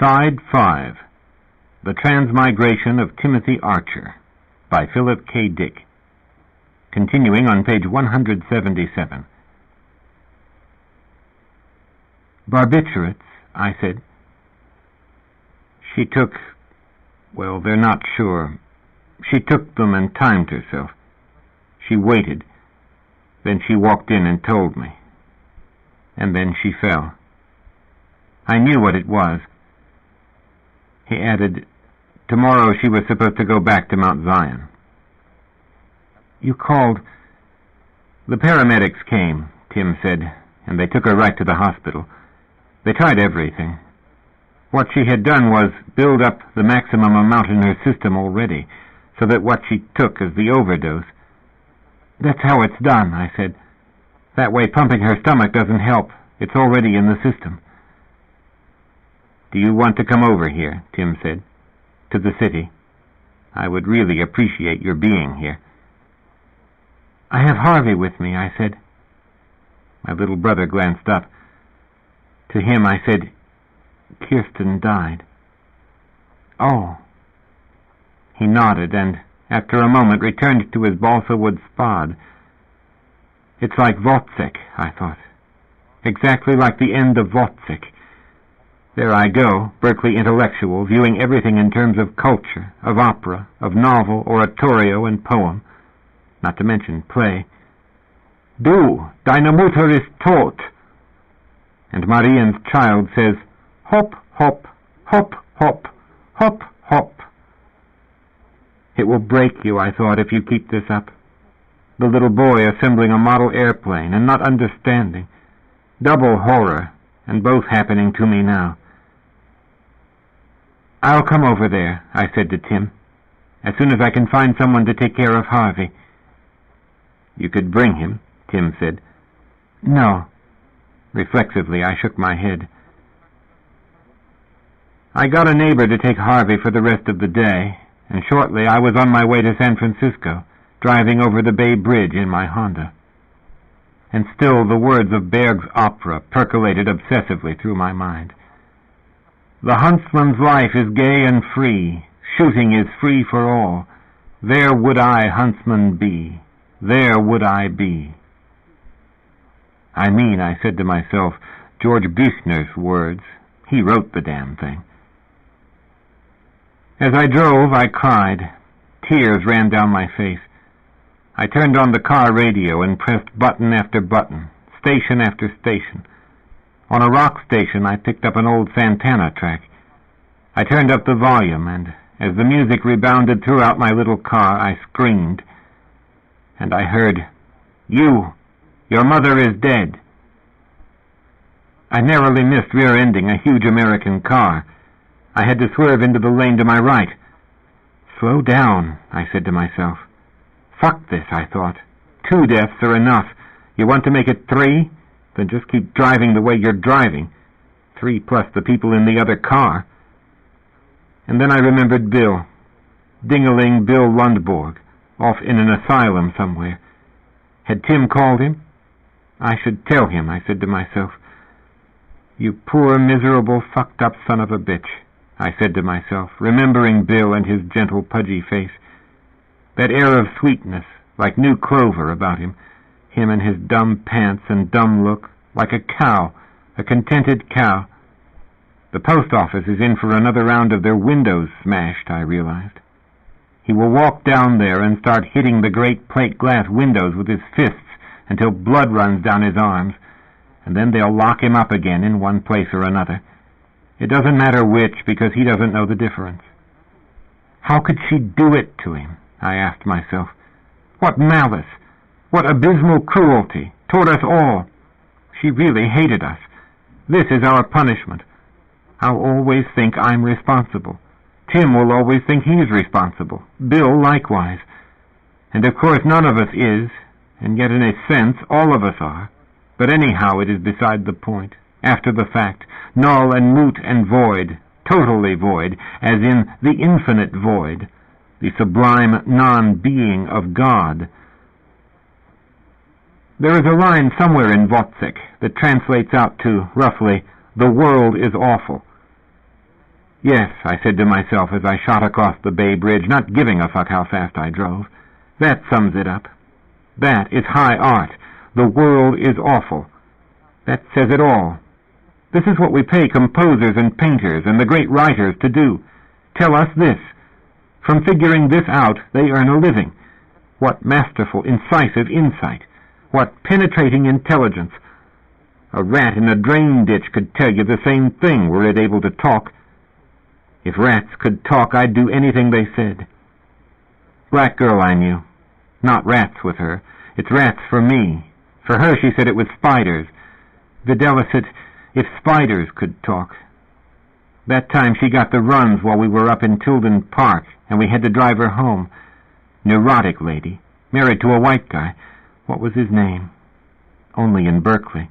Side 5. The Transmigration of Timothy Archer by Philip K. Dick. Continuing on page 177. Barbiturates, I said. She took, well, they're not sure. She took them and timed herself. She waited. Then she walked in and told me. And then she fell. I knew what it was. He added, tomorrow she was supposed to go back to Mount Zion. You called. The paramedics came, Tim said, and they took her right to the hospital. They tried everything. What she had done was build up the maximum amount in her system already, so that what she took is the overdose. That's how it's done, I said. That way pumping her stomach doesn't help. It's already in the system. Do you want to come over here, Tim said, to the city? I would really appreciate your being here. I have Harvey with me, I said. My little brother glanced up. To him I said, Kirsten died. Oh. He nodded and, after a moment, returned to his balsa wood spad. It's like Votzek, I thought. Exactly like the end of Votzek. There I go, Berkeley intellectual, viewing everything in terms of culture, of opera, of novel, oratorio, and poem, not to mention play. Du, deine Mutter ist tot. And Marian's child says, hop, hop, hop, hop, hop, hop. It will break you, I thought, if you keep this up. The little boy assembling a model airplane and not understanding. Double horror, and both happening to me now. I'll come over there, I said to Tim, as soon as I can find someone to take care of Harvey. You could bring him, Tim said. No. Reflexively, I shook my head. I got a neighbor to take Harvey for the rest of the day, and shortly I was on my way to San Francisco, driving over the Bay Bridge in my Honda. And still the words of Berg's opera percolated obsessively through my mind. The huntsman's life is gay and free, shooting is free for all. There would I, huntsman, be, there would I be. I mean, I said to myself, George Büchner's words. He wrote the damn thing. As I drove, I cried. Tears ran down my face. I turned on the car radio and pressed button after button, station after station. On a rock station, I picked up an old Santana track. I turned up the volume, and as the music rebounded throughout my little car, I screamed. And I heard, You! Your mother is dead! I narrowly missed rear-ending a huge American car. I had to swerve into the lane to my right. Slow down, I said to myself. Fuck this, I thought. 2 deaths are enough. You want to make it 3? Then just keep driving the way you're driving. 3 plus the people in the other car. And then I remembered Bill. Ding-a-ling Bill Lundborg, off in an asylum somewhere. Had Tim called him? I should tell him, I said to myself. You poor, miserable, fucked-up son of a bitch, I said to myself, remembering Bill and his gentle, pudgy face. That air of sweetness, like new clover about him and his dumb pants and dumb look, like a cow, a contented cow. The post office is in for another round of their windows smashed, I realized. He will walk down there and start hitting the great plate glass windows with his fists until blood runs down his arms, and then they'll lock him up again in one place or another. It doesn't matter which, because he doesn't know the difference. How could she do it to him? I asked myself. What malice! What abysmal cruelty toward us all! She really hated us. This is our punishment. I'll always think I'm responsible. Tim will always think he's responsible. Bill likewise. And of course none of us is, and yet in a sense all of us are. But anyhow it is beside the point. After the fact, null and moot and void, totally void, as in the infinite void, the sublime non-being of God. There is a line somewhere in Votzek that translates out to, roughly, the world is awful. Yes, I said to myself as I shot across the Bay Bridge, not giving a fuck how fast I drove. That sums it up. That is high art. The world is awful. That says it all. This is what we pay composers and painters and the great writers to do. Tell us this. From figuring this out, they earn a living. What masterful, incisive insight. What penetrating intelligence. A rat in a drain ditch could tell you the same thing were it able to talk. If rats could talk, I'd do anything they said. Black girl I knew. Not rats with her. It's rats for me. For her, she said it was spiders. Videla said, if spiders could talk. That time she got the runs while we were up in Tilden Park, and we had to drive her home. Neurotic lady. Married to a white guy. What was his name? Only in Berkeley.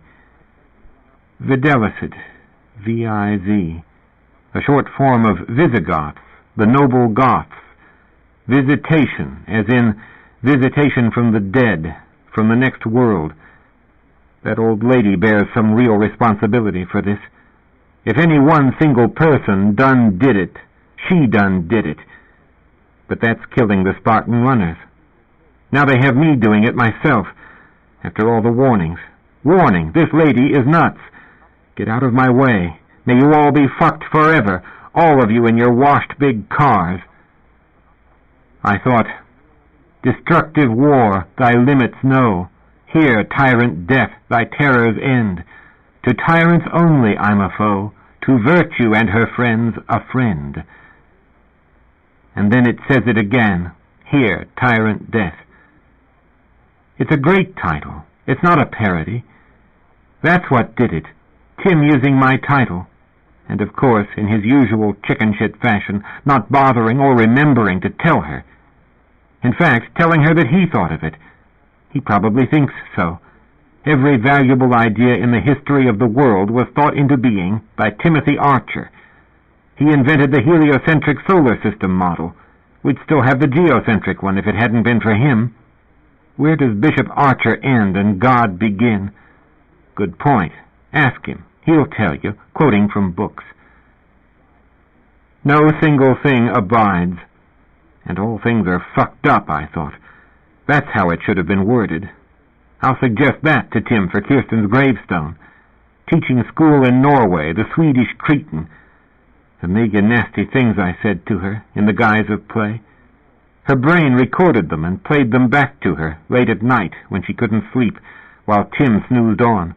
Videlicet. V-I-Z. A short form of Visigoths, the noble Goths. Visitation, as in visitation from the dead, from the next world. That old lady bears some real responsibility for this. If any one single person done did it, she done did it. But that's killing the Spartan runners. Now they have me doing it myself, after all the warnings. Warning, this lady is nuts. Get out of my way. May you all be fucked forever, all of you in your washed big cars. I thought, destructive war, thy limits know. Here, tyrant death, thy terrors end. To tyrants only I'm a foe, to virtue and her friends a friend. And then it says it again, here, tyrant death. It's a great title. It's not a parody. That's what did it. Tim using my title. And of course, in his usual chicken-shit fashion, not bothering or remembering to tell her. In fact, telling her that he thought of it. He probably thinks so. Every valuable idea in the history of the world was thought into being by Timothy Archer. He invented the heliocentric solar system model. We'd still have the geocentric one if it hadn't been for him. Where does Bishop Archer end and God begin? Good point. Ask him. He'll tell you, quoting from books. No single thing abides. And all things are fucked up, I thought. That's how it should have been worded. I'll suggest that to Tim for Kirsten's gravestone. Teaching school in Norway, the Swedish cretin. A million nasty things I said to her, in the guise of play. Her brain recorded them and played them back to her, late at night, when she couldn't sleep, while Tim snoozed on.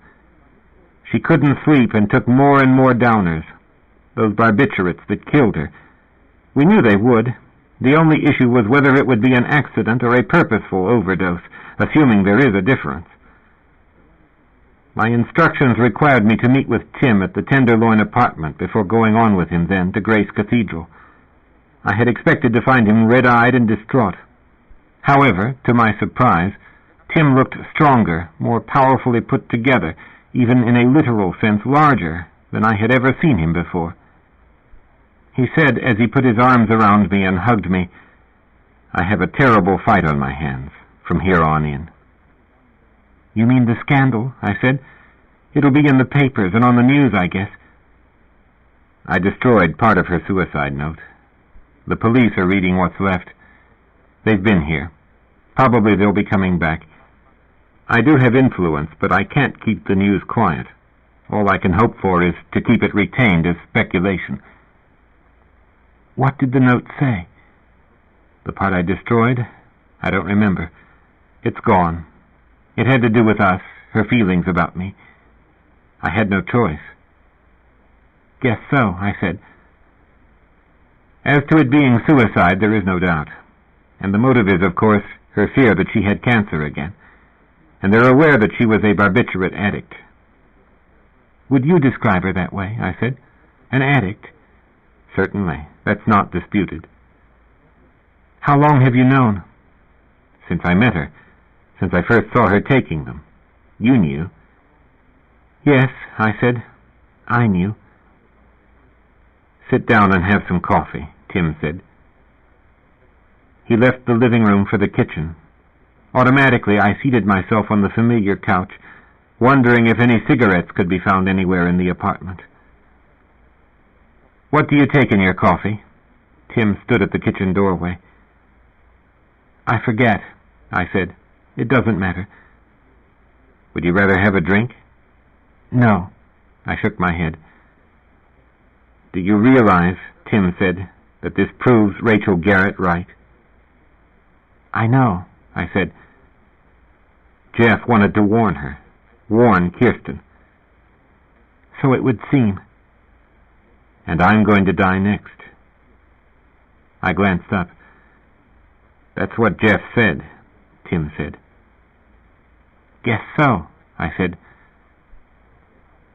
She couldn't sleep and took more and more downers, those barbiturates that killed her. We knew they would. The only issue was whether it would be an accident or a purposeful overdose, assuming there is a difference. My instructions required me to meet with Tim at the Tenderloin apartment before going on with him then to Grace Cathedral. I had expected to find him red-eyed and distraught. However, to my surprise, Tim looked stronger, more powerfully put together, even in a literal sense larger than I had ever seen him before. He said, as he put his arms around me and hugged me, I have a terrible fight on my hands from here on in. You mean the scandal? I said. It'll be in the papers and on the news, I guess. I destroyed part of her suicide note. The police are reading what's left. They've been here. Probably they'll be coming back. I do have influence, but I can't keep the news quiet. All I can hope for is to keep it retained as speculation. What did the note say? The part I destroyed? I don't remember. It's gone. It had to do with us, her feelings about me. I had no choice. Guess so, I said. As to it being suicide, there is no doubt. And the motive is, of course, her fear that she had cancer again. And they're aware that she was a barbiturate addict. Would you describe her that way? I said. An addict? Certainly. That's not disputed. How long have you known? Since I met her. Since I first saw her taking them. You knew. Yes, I said. I knew. Sit down and have some coffee, Tim said. He left the living room for the kitchen. Automatically, I seated myself on the familiar couch, wondering if any cigarettes could be found anywhere in the apartment. What do you take in your coffee? Tim stood at the kitchen doorway. I forget, I said. It doesn't matter. Would you rather have a drink? No. I shook my head. Do you realize, Tim said, that this proves Rachel Garrett right? I know, I said. Jeff wanted to warn her. Warn Kirsten. So it would seem. And I'm going to die next. I glanced up. That's what Jeff said, Tim said. Guess so, I said.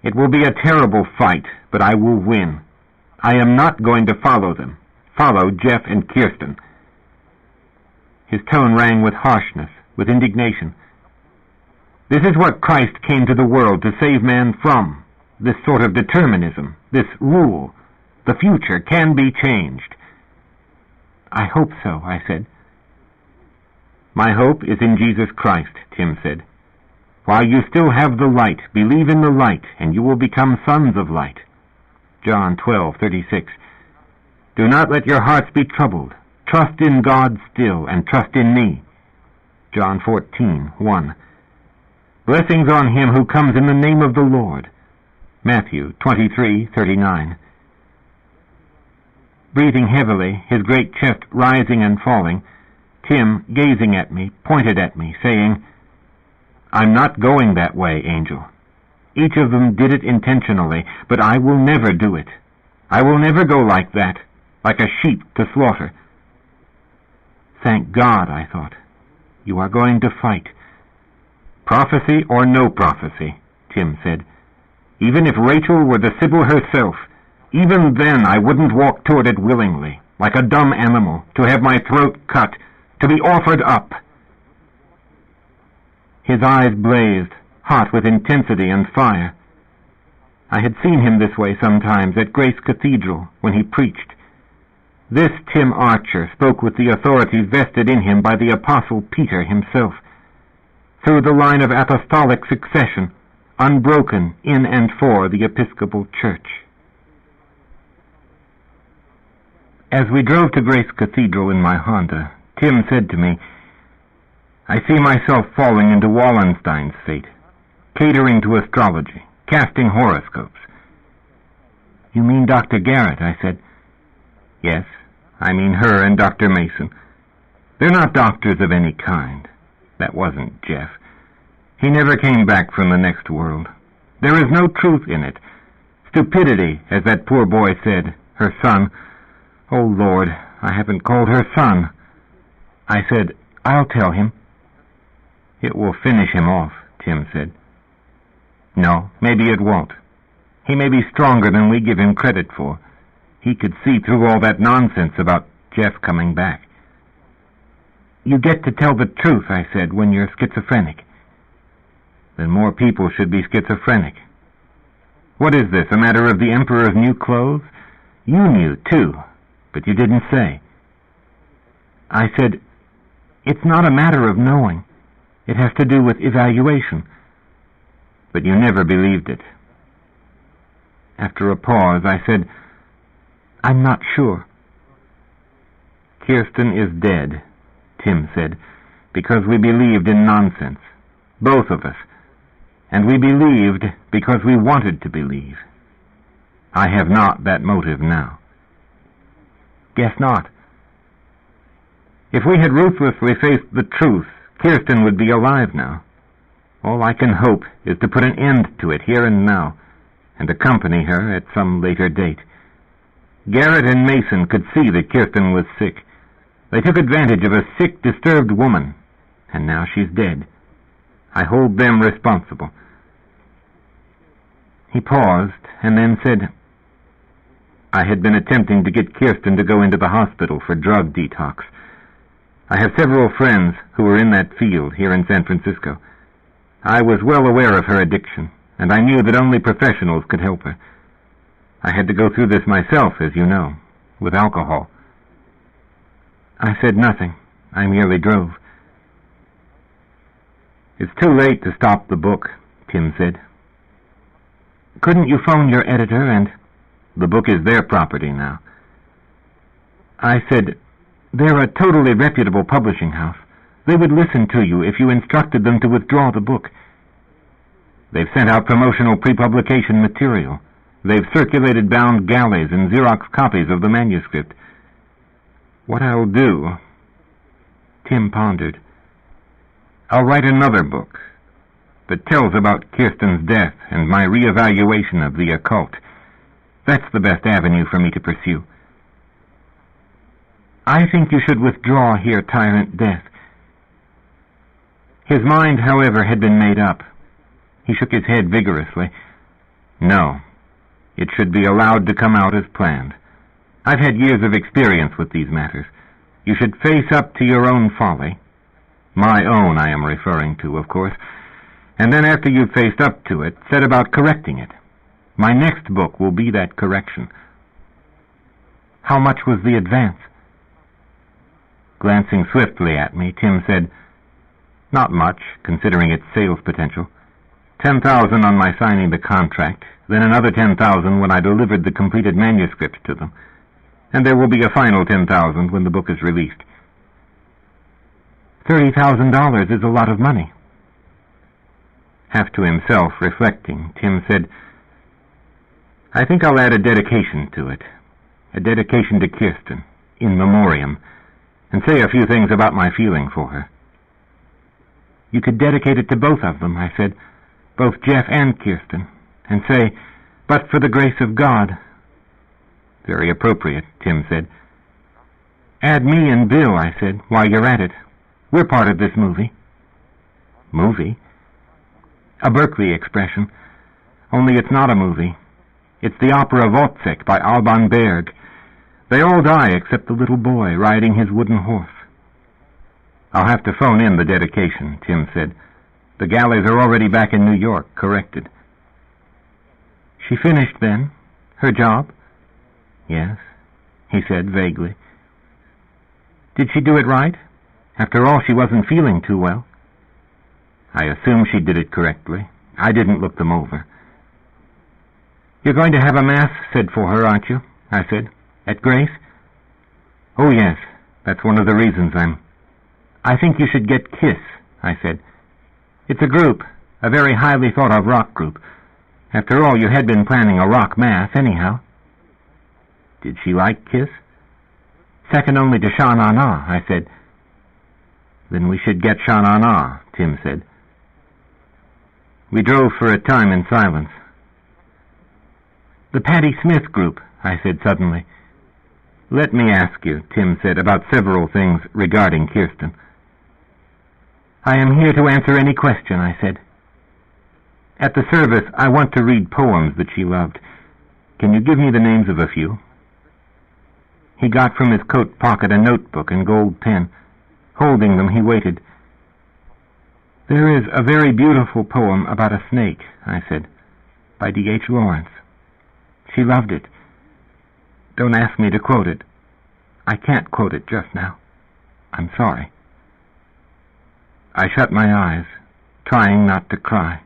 It will be a terrible fight, but I will win. I am not going to follow them. Follow Jeff and Kirsten. His tone rang with harshness, with indignation. This is what Christ came to the world to save man from. This sort of determinism, this rule. The future can be changed. I hope so, I said. My hope is in Jesus Christ, Tim said. While you still have the light, believe in the light, and you will become sons of light. John 12:36. Do not let your hearts be troubled. Trust in God still, and trust in me. John 14:1. Blessings on him who comes in the name of the Lord. Matthew 23:39. Breathing heavily, his great chest rising and falling, Tim, gazing at me, pointed at me, saying, I'm not going that way, Angel. Each of them did it intentionally, but I will never do it. I will never go like that, like a sheep to slaughter. Thank God, I thought. You are going to fight. Prophecy or no prophecy, Tim said. Even if Rachel were the Sibyl herself, even then I wouldn't walk toward it willingly, like a dumb animal, to have my throat cut, to be offered up. His eyes blazed, hot with intensity and fire. I had seen him this way sometimes at Grace Cathedral when he preached. This Tim Archer spoke with the authority vested in him by the Apostle Peter himself, through the line of apostolic succession, unbroken in and for the Episcopal Church. As we drove to Grace Cathedral in my Honda, Tim said to me, I see myself falling into Wallenstein's fate, catering to astrology, casting horoscopes. You mean Dr. Garrett, I said. Yes, I mean her and Dr. Mason. They're not doctors of any kind. That wasn't Jeff. He never came back from the next world. There is no truth in it. Stupidity, as that poor boy said, her son. Oh, Lord, I haven't called her son. I said, I'll tell him. It will finish him off, Tim said. No, maybe it won't. He may be stronger than we give him credit for. He could see through all that nonsense about Jeff coming back. You get to tell the truth, I said, when you're schizophrenic. Then more people should be schizophrenic. What is this, a matter of the Emperor's new clothes? You knew, too, but you didn't say. I said, it's not a matter of knowing. It has to do with evaluation. But you never believed it. After a pause, I said, I'm not sure. Kirsten is dead, Tim said, because we believed in nonsense, both of us, and we believed because we wanted to believe. I have not that motive now. Guess not. If we had ruthlessly faced the truth, Kirsten would be alive now. All I can hope is to put an end to it here and now, and accompany her at some later date. Garrett and Mason could see that Kirsten was sick. They took advantage of a sick, disturbed woman, and now she's dead. I hold them responsible. He paused, and then said, I had been attempting to get Kirsten to go into the hospital for drug detox. I have several friends who are in that field here in San Francisco. I was well aware of her addiction, and I knew that only professionals could help her. I had to go through this myself, as you know, with alcohol. I said nothing. I merely drove. It's too late to stop the book, Tim said. Couldn't you phone your editor and... The book is their property now. I said, "They're a totally reputable publishing house. They would listen to you if you instructed them to withdraw the book. They've sent out promotional pre-publication material. They've circulated bound galleys and Xerox copies of the manuscript. What I'll do," Tim pondered, "I'll write another book that tells about Kirsten's death and my reevaluation of the occult. That's the best avenue for me to pursue." "I think you should withdraw here, Tyrant Death." His mind, however, had been made up. He shook his head vigorously. "No, it should be allowed to come out as planned. I've had years of experience with these matters. You should face up to your own folly. My own, I am referring to, of course. And then after you've faced up to it, set about correcting it. My next book will be that correction." "How much was the advance?" Glancing swiftly at me, Tim said, "Not much, considering its sales potential. 10,000 on my signing the contract, then another 10,000 when I delivered the completed manuscript to them. And there will be a final 10,000 when the book is released." $30,000 is a lot of money. Half to himself, reflecting, Tim said, "I think I'll add a dedication to it. A dedication to Kirsten, in memoriam, and say a few things about my feeling for her." "You could dedicate it to both of them," I said, "both Jeff and Kirsten, and say, 'But for the grace of God.'" "Very appropriate," Tim said. "Add me and Bill," I said, "while you're at it. We're part of this movie." "Movie?" "A Berkeley expression. Only it's not a movie. It's the opera Wozzeck by Alban Berg. They all die except the little boy riding his wooden horse." "I'll have to phone in the dedication," Tim said. "The galleys are already back in New York, corrected." "She finished, then? Her job?" "Yes," he said vaguely. "Did she do it right? After all, she wasn't feeling too well." "I assume she did it correctly. I didn't look them over." "You're going to have a mass said for her, aren't you?" I said. "At Grace?" "Oh, yes. That's one of the reasons I think you should get KISS," I said. "It's a group, a very highly thought-of rock group. After all, you had been planning a rock mass anyhow." "Did she like KISS?" "Second only to Sha Na Na," I said. "Then we should get Sha Na Na," Tim said. We drove for a time in silence. "The Patti Smith group," I said suddenly. "Let me ask you," Tim said, "about several things regarding Kirsten." "I am here to answer any question," I said. "At the service, I want to read poems that she loved. Can you give me the names of a few?" He got from his coat pocket a notebook and gold pen. Holding them, he waited. "There is a very beautiful poem about a snake," I said, "by D.H. Lawrence. She loved it. Don't ask me to quote it. I can't quote it just now. I'm sorry." I shut my eyes, trying not to cry.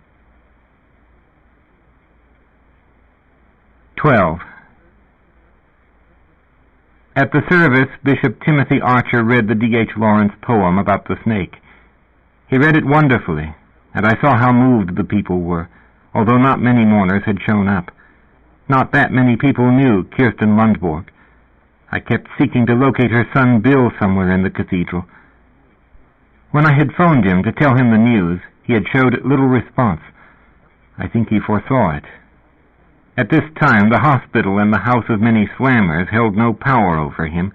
12. At the service, Bishop Timothy Archer read the D.H. Lawrence poem about the snake. He read it wonderfully, and I saw how moved the people were, although not many mourners had shown up. Not that many people knew Kirsten Lundborg. I kept seeking to locate her son Bill somewhere in the cathedral. When I had phoned him to tell him the news, he had showed little response. I think he foresaw it. At this time, the hospital and the House of Many Slammers held no power over him.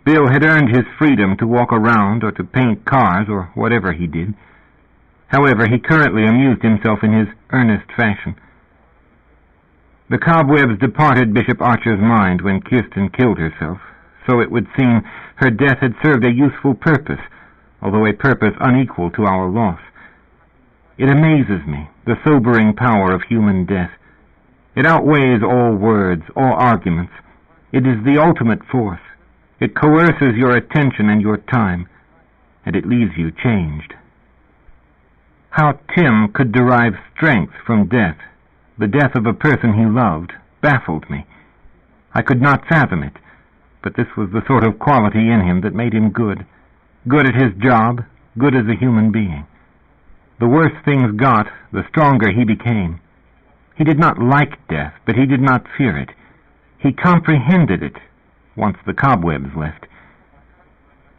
Bill had earned his freedom to walk around or to paint cars or whatever he did. However, he currently amused himself in his earnest fashion. The cobwebs departed Bishop Archer's mind when Kirsten killed herself, so it would seem her death had served a useful purpose, although a purpose unequal to our loss. It amazes me, the sobering power of human death. It outweighs all words, all arguments. It is the ultimate force. It coerces your attention and your time, and it leaves you changed. How Tim could derive strength from death, the death of a person he loved, baffled me. I could not fathom it, but this was the sort of quality in him that made him good. Good at his job, good as a human being. The worse things got, the stronger he became. He did not like death, but he did not fear it. He comprehended it, once the cobwebs left.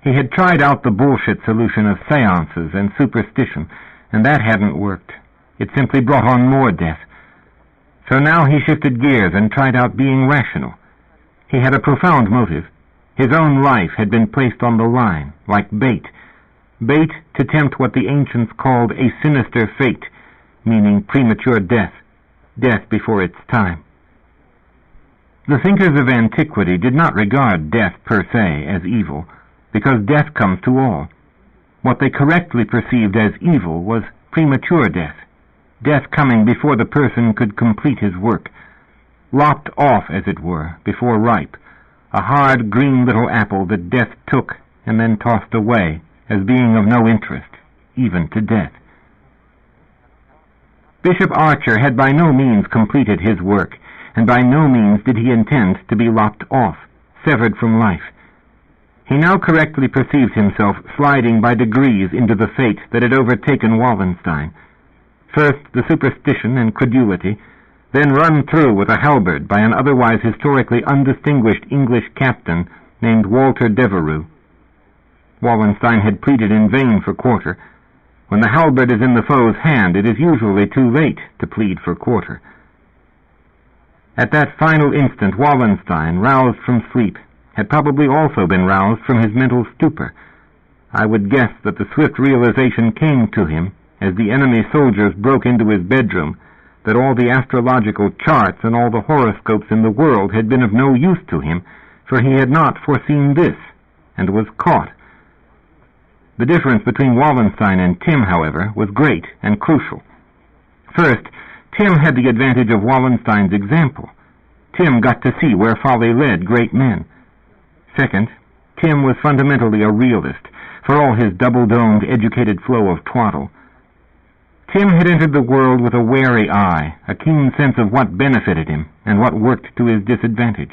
He had tried out the bullshit solution of seances and superstition, and that hadn't worked. It simply brought on more death. So now he shifted gears and tried out being rational. He had a profound motive. His own life had been placed on the line, like bait. Bait to tempt what the ancients called a sinister fate, meaning premature death, death before its time. The thinkers of antiquity did not regard death per se as evil, because death comes to all. What they correctly perceived as evil was premature death, death coming before the person could complete his work, lopped off, as it were, before ripe, a hard green little apple that death took and then tossed away as being of no interest, even to death. Bishop Archer had by no means completed his work, and by no means did he intend to be lopped off, severed from life. He now correctly perceived himself sliding by degrees into the fate that had overtaken Wallenstein. First the superstition and credulity, then run through with a halberd by an otherwise historically undistinguished English captain named Walter Devereux. Wallenstein had pleaded in vain for quarter. When the halberd is in the foe's hand, it is usually too late to plead for quarter. At that final instant, Wallenstein, roused from sleep, had probably also been roused from his mental stupor. I would guess that the swift realization came to him as the enemy soldiers broke into his bedroom that all the astrological charts and all the horoscopes in the world had been of no use to him, for he had not foreseen this, and was caught. The difference between Wallenstein and Tim, however, was great and crucial. First, Tim had the advantage of Wallenstein's example. Tim got to see where folly led great men. Second, Tim was fundamentally a realist, for all his double-domed, educated flow of twaddle. Tim had entered the world with a wary eye, a keen sense of what benefited him and what worked to his disadvantage.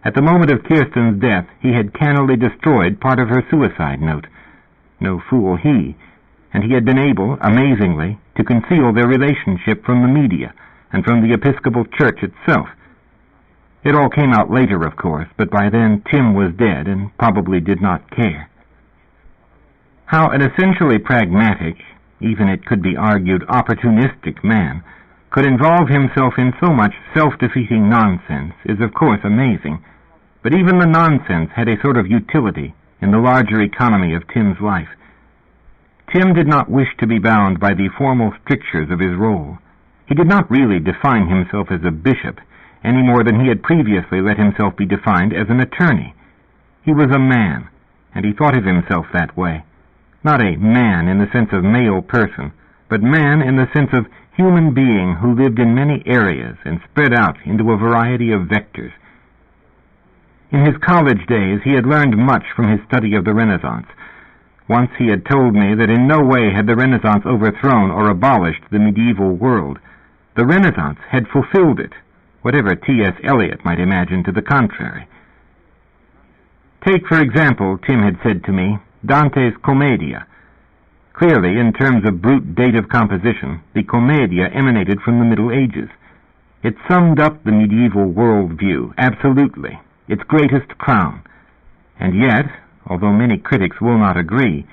At the moment of Kirsten's death, he had cannily destroyed part of her suicide note. No fool he, and he had been able, amazingly, to conceal their relationship from the media and from the Episcopal Church itself. It all came out later, of course, but by then Tim was dead and probably did not care. How an essentially pragmatic, even it could be argued opportunistic man, could involve himself in so much self-defeating nonsense is of course amazing, but even the nonsense had a sort of utility in the larger economy of Tim's life. Tim did not wish to be bound by the formal strictures of his role. He did not really define himself as a bishop, any more than he had previously let himself be defined as an attorney. He was a man, and he thought of himself that way. Not a man in the sense of male person, but man in the sense of human being who lived in many areas and spread out into a variety of vectors. In his college days he had learned much from his study of the Renaissance. Once he had told me that in no way had the Renaissance overthrown or abolished the medieval world. The Renaissance had fulfilled it, whatever T.S. Eliot might imagine to the contrary. Take, for example, Tim had said to me, Dante's Commedia. Clearly, in terms of brute dative composition, the Commedia emanated from the Middle Ages. It summed up the medieval world view, absolutely, its greatest crown. And yet, although many critics will not agree,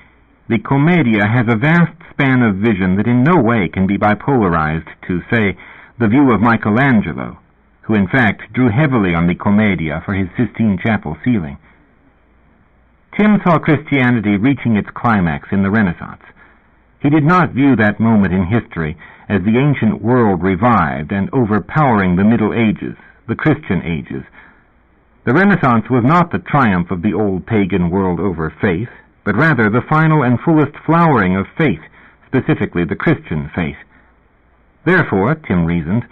the Commedia has a vast span of vision that in no way can be bipolarized to, say, the view of Michelangelo, who in fact drew heavily on the Commedia for his Sistine Chapel ceiling. Tim saw Christianity reaching its climax in the Renaissance. He did not view that moment in history as the ancient world revived and overpowering the Middle Ages, the Christian ages. The Renaissance was not the triumph of the old pagan world over faith, but rather the final and fullest flowering of faith, specifically the Christian faith. Therefore, Tim reasoned,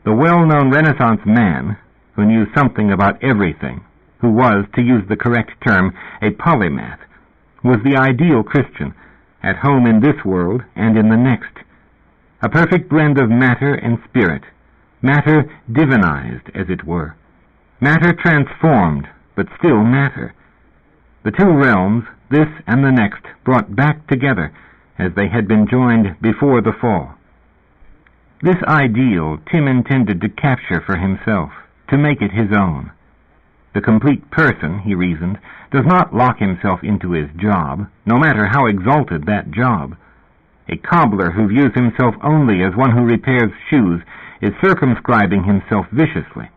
the well-known Renaissance man, who knew something about everything, who was, to use the correct term, a polymath, was the ideal Christian, at home in this world and in the next. A perfect blend of matter and spirit, matter divinized, as it were. Matter transformed, but still matter. The two realms, this and the next, brought back together as they had been joined before the fall. This ideal Tim intended to capture for himself, to make it his own. The complete person, he reasoned, does not lock himself into his job, no matter how exalted that job. A cobbler who views himself only as one who repairs shoes is circumscribing himself viciously.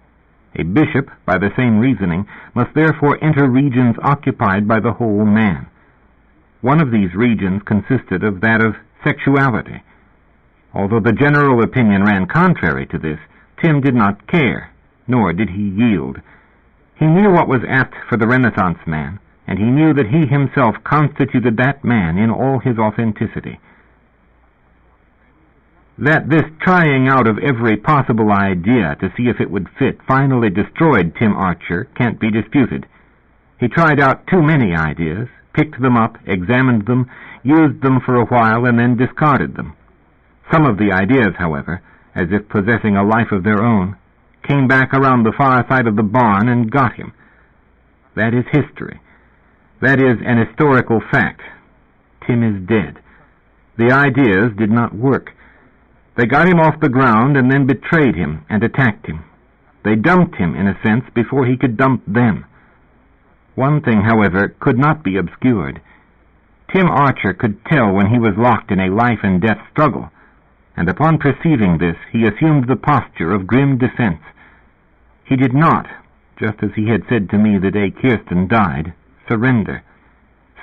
A bishop, by the same reasoning, must therefore enter regions occupied by the whole man. One of these regions consisted of that of sexuality. Although the general opinion ran contrary to this, Tim did not care, nor did he yield. He knew what was apt for the Renaissance man, and he knew that he himself constituted that man in all his authenticity. That this trying out of every possible idea to see if it would fit finally destroyed Tim Archer can't be disputed. He tried out too many ideas, picked them up, examined them, used them for a while, and then discarded them. Some of the ideas, however, as if possessing a life of their own, came back around the far side of the barn and got him. That is history. That is an historical fact. Tim is dead. The ideas did not work. They got him off the ground and then betrayed him and attacked him. They dumped him, in a sense, before he could dump them. One thing, however, could not be obscured. Tim Archer could tell when he was locked in a life-and-death struggle, and upon perceiving this, he assumed the posture of grim defense. He did not, just as he had said to me the day Kirsten died, surrender.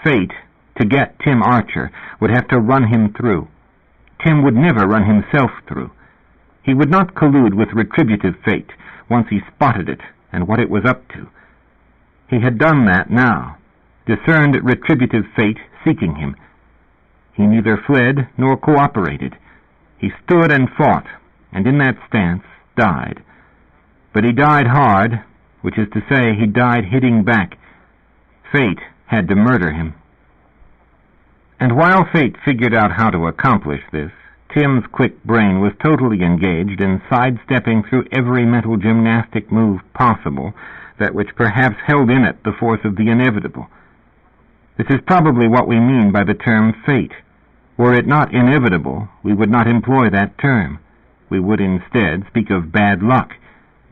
Fate, to get Tim Archer, would have to run him through. Tim would never run himself through. He would not collude with retributive fate once he spotted it and what it was up to. He had done that now, discerned retributive fate seeking him. He neither fled nor cooperated. He stood and fought, and in that stance died. But he died hard, which is to say, he died hitting back. Fate had to murder him. And while fate figured out how to accomplish this, Tim's quick brain was totally engaged in sidestepping through every mental gymnastic move possible, that which perhaps held in it the force of the inevitable. This is probably what we mean by the term fate. Were it not inevitable, we would not employ that term. We would instead speak of bad luck.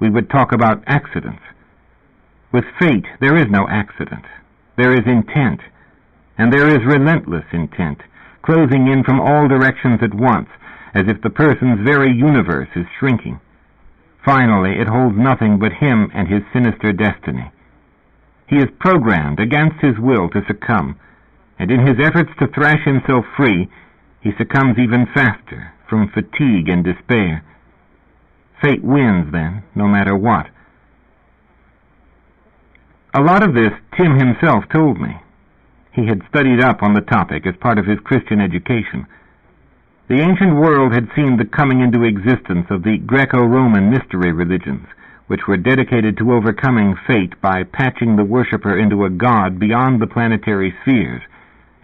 We would talk about accidents. With fate, there is no accident. There is intent. And there is relentless intent, closing in from all directions at once, as if the person's very universe is shrinking. Finally, it holds nothing but him and his sinister destiny. He is programmed against his will to succumb, and in his efforts to thrash himself free, he succumbs even faster from fatigue and despair. Fate wins, then, no matter what. A lot of this Tim himself told me. He had studied up on the topic as part of his Christian education. The ancient world had seen the coming into existence of the Greco-Roman mystery religions, which were dedicated to overcoming fate by patching the worshipper into a god beyond the planetary spheres,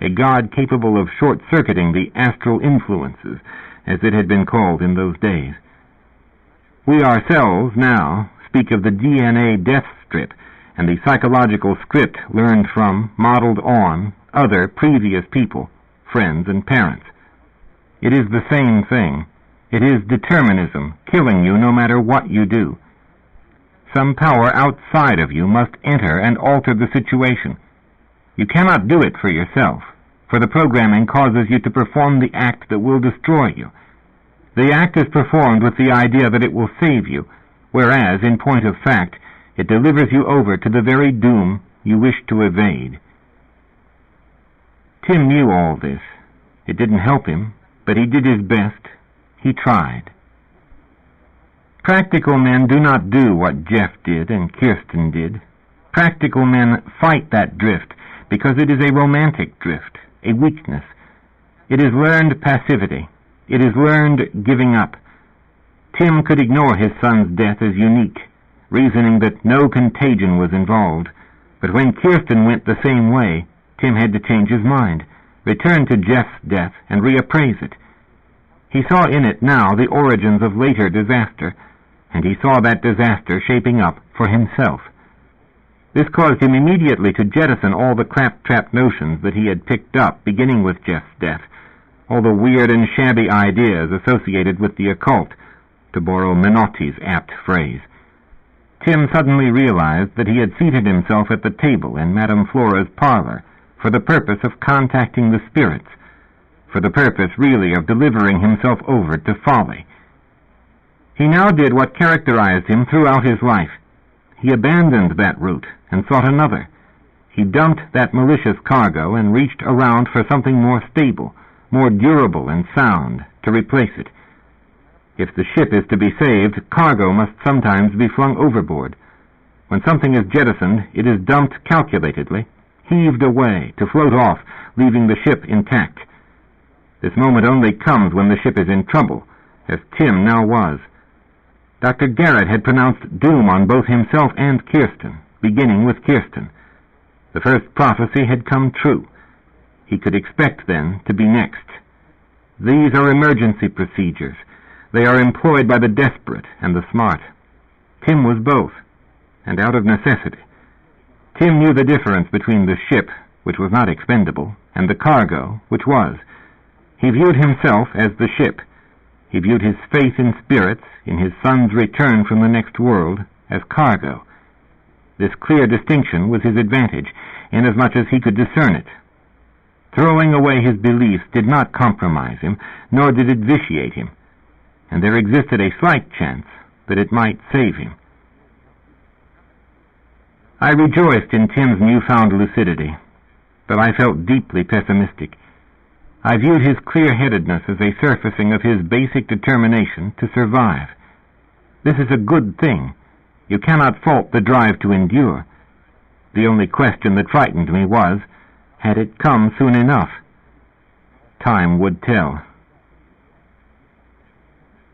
a god capable of short-circuiting the astral influences, as it had been called in those days. We ourselves now speak of the DNA death strip, and the psychological script learned from, modeled on, other previous people, friends and parents. It is the same thing. It is determinism, killing you no matter what you do. Some power outside of you must enter and alter the situation. You cannot do it for yourself, for the programming causes you to perform the act that will destroy you. The act is performed with the idea that it will save you, whereas, in point of fact, it delivers you over to the very doom you wish to evade. Tim knew all this. It didn't help him, but he did his best. He tried. Practical men do not do what Jeff did and Kirsten did. Practical men fight that drift because it is a romantic drift, a weakness. It is learned passivity. It is learned giving up. Tim could ignore his son's death as unique, reasoning that no contagion was involved. But when Kirsten went the same way, Tim had to change his mind, return to Jeff's death, and reappraise it. He saw in it now the origins of later disaster, and he saw that disaster shaping up for himself. This caused him immediately to jettison all the claptrap notions that he had picked up, beginning with Jeff's death, all the weird and shabby ideas associated with the occult, to borrow Menotti's apt phrase. Tim suddenly realized that he had seated himself at the table in Madame Flora's parlor for the purpose of contacting the spirits, for the purpose, really, of delivering himself over to folly. He now did what characterized him throughout his life. He abandoned that route and sought another. He dumped that malicious cargo and reached around for something more stable, more durable and sound, to replace it. If the ship is to be saved, cargo must sometimes be flung overboard. When something is jettisoned, it is dumped calculatedly, heaved away, to float off, leaving the ship intact. This moment only comes when the ship is in trouble, as Tim now was. Dr. Garrett had pronounced doom on both himself and Kirsten, beginning with Kirsten. The first prophecy had come true. He could expect, then, to be next. These are emergency procedures. They are employed by the desperate and the smart. Tim was both, and out of necessity. Tim knew the difference between the ship, which was not expendable, and the cargo, which was. He viewed himself as the ship. He viewed his faith in spirits, in his son's return from the next world, as cargo. This clear distinction was his advantage, inasmuch as he could discern it. Throwing away his beliefs did not compromise him, nor did it vitiate him, and there existed a slight chance that it might save him. I rejoiced in Tim's newfound lucidity, but I felt deeply pessimistic. I viewed his clear-headedness as a surfacing of his basic determination to survive. This is a good thing. You cannot fault the drive to endure. The only question that frightened me was, had it come soon enough? Time would tell.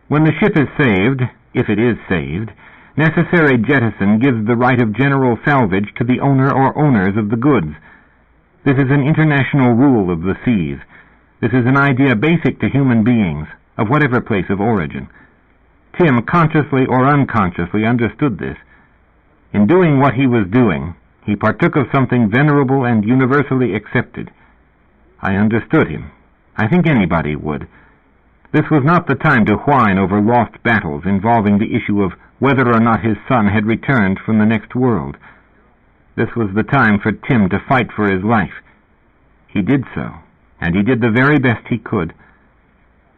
When the ship is saved, if it is saved, necessary jettison gives the right of general salvage to the owner or owners of the goods. This is an international rule of the seas. This is an idea basic to human beings, of whatever place of origin. Tim, consciously or unconsciously, understood this. In doing what he was doing, he partook of something venerable and universally accepted. I understood him. I think anybody would. This was not the time to whine over lost battles involving the issue of whether or not his son had returned from the next world. This was the time for Tim to fight for his life. He did so, and he did the very best he could.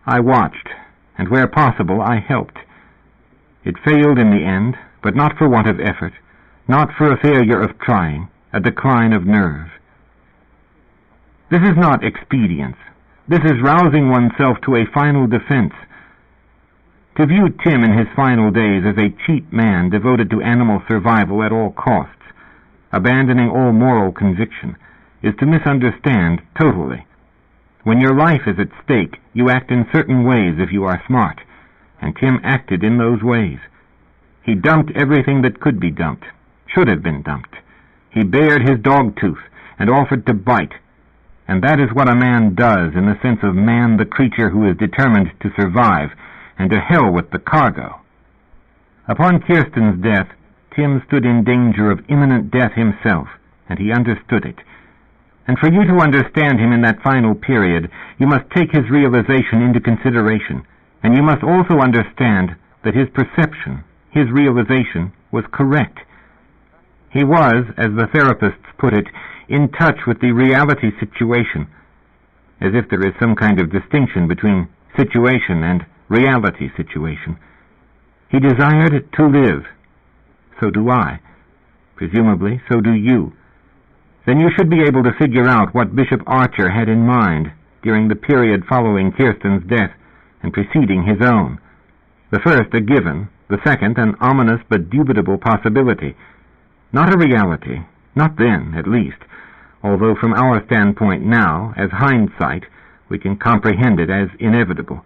I watched, and where possible I helped. It failed in the end, but not for want of effort, not for a failure of trying, a decline of nerve. This is not expedience. This is rousing oneself to a final defense. To view Tim in his final days as a cheap man devoted to animal survival at all costs, abandoning all moral conviction, is to misunderstand totally. When your life is at stake, you act in certain ways if you are smart, and Tim acted in those ways. He dumped everything that could be dumped, should have been dumped. He bared his dog tooth and offered to bite, and that is what a man does in the sense of man the creature who is determined to survive, and to hell with the cargo. Upon Kirsten's death, Tim stood in danger of imminent death himself, and he understood it. And for you to understand him in that final period, you must take his realization into consideration, and you must also understand that his perception, his realization, was correct. He was, as the therapists put it, in touch with the reality situation, as if there is some kind of distinction between situation and reality situation. He desired to live. So do I. Presumably, so do you. Then you should be able to figure out what Bishop Archer had in mind during the period following Kirsten's death and preceding his own. The first a given, the second an ominous but dubitable possibility. Not a reality, not then, at least, although from our standpoint now, as hindsight, we can comprehend it as inevitable.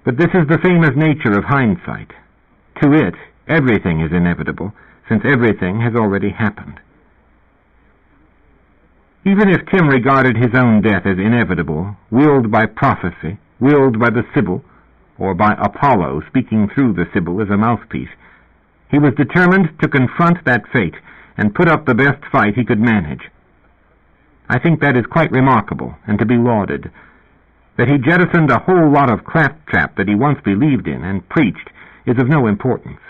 But this is the famous nature of hindsight. To it, everything is inevitable, since everything has already happened. Even if Tim regarded his own death as inevitable, willed by prophecy, willed by the Sibyl, or by Apollo speaking through the Sibyl as a mouthpiece. He was determined to confront that fate and put up the best fight he could manage. I think that is quite remarkable and to be lauded. That he jettisoned a whole lot of claptrap that he once believed in and preached is of no importance.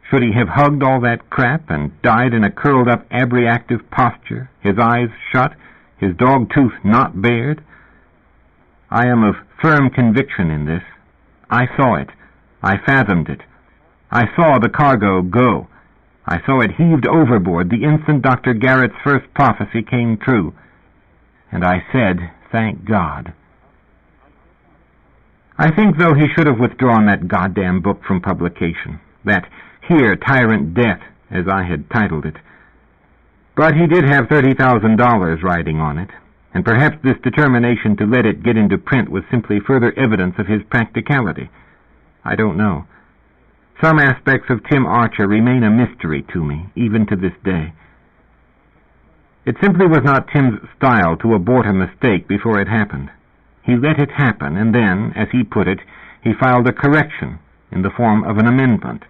Should he have hugged all that crap and died in a curled-up abreactive posture, his eyes shut, his dog tooth not bared? I am of firm conviction in this. I saw it. I fathomed it. I saw the cargo go. I saw it heaved overboard the instant Dr. Garrett's first prophecy came true. And I said, thank God. I think, though, he should have withdrawn that goddamn book from publication, that Here, Tyrant Death, as I had titled it. But he did have $30,000 riding on it, and perhaps this determination to let it get into print was simply further evidence of his practicality. I don't know. Some aspects of Tim Archer remain a mystery to me, even to this day. It simply was not Tim's style to abort a mistake before it happened. He let it happen, and then, as he put it, he filed a correction in the form of an amendment.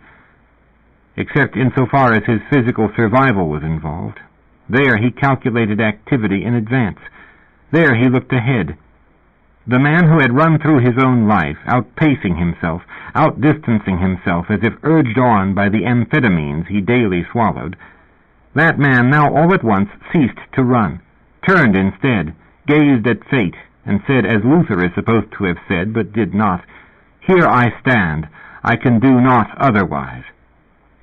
Except insofar as his physical survival was involved. There he calculated activity in advance. There he looked ahead. The man who had run through his own life, outpacing himself, outdistancing himself as if urged on by the amphetamines he daily swallowed, that man now all at once ceased to run, turned instead, gazed at fate, and said, as Luther is supposed to have said, but did not, "Here I stand, I can do naught otherwise.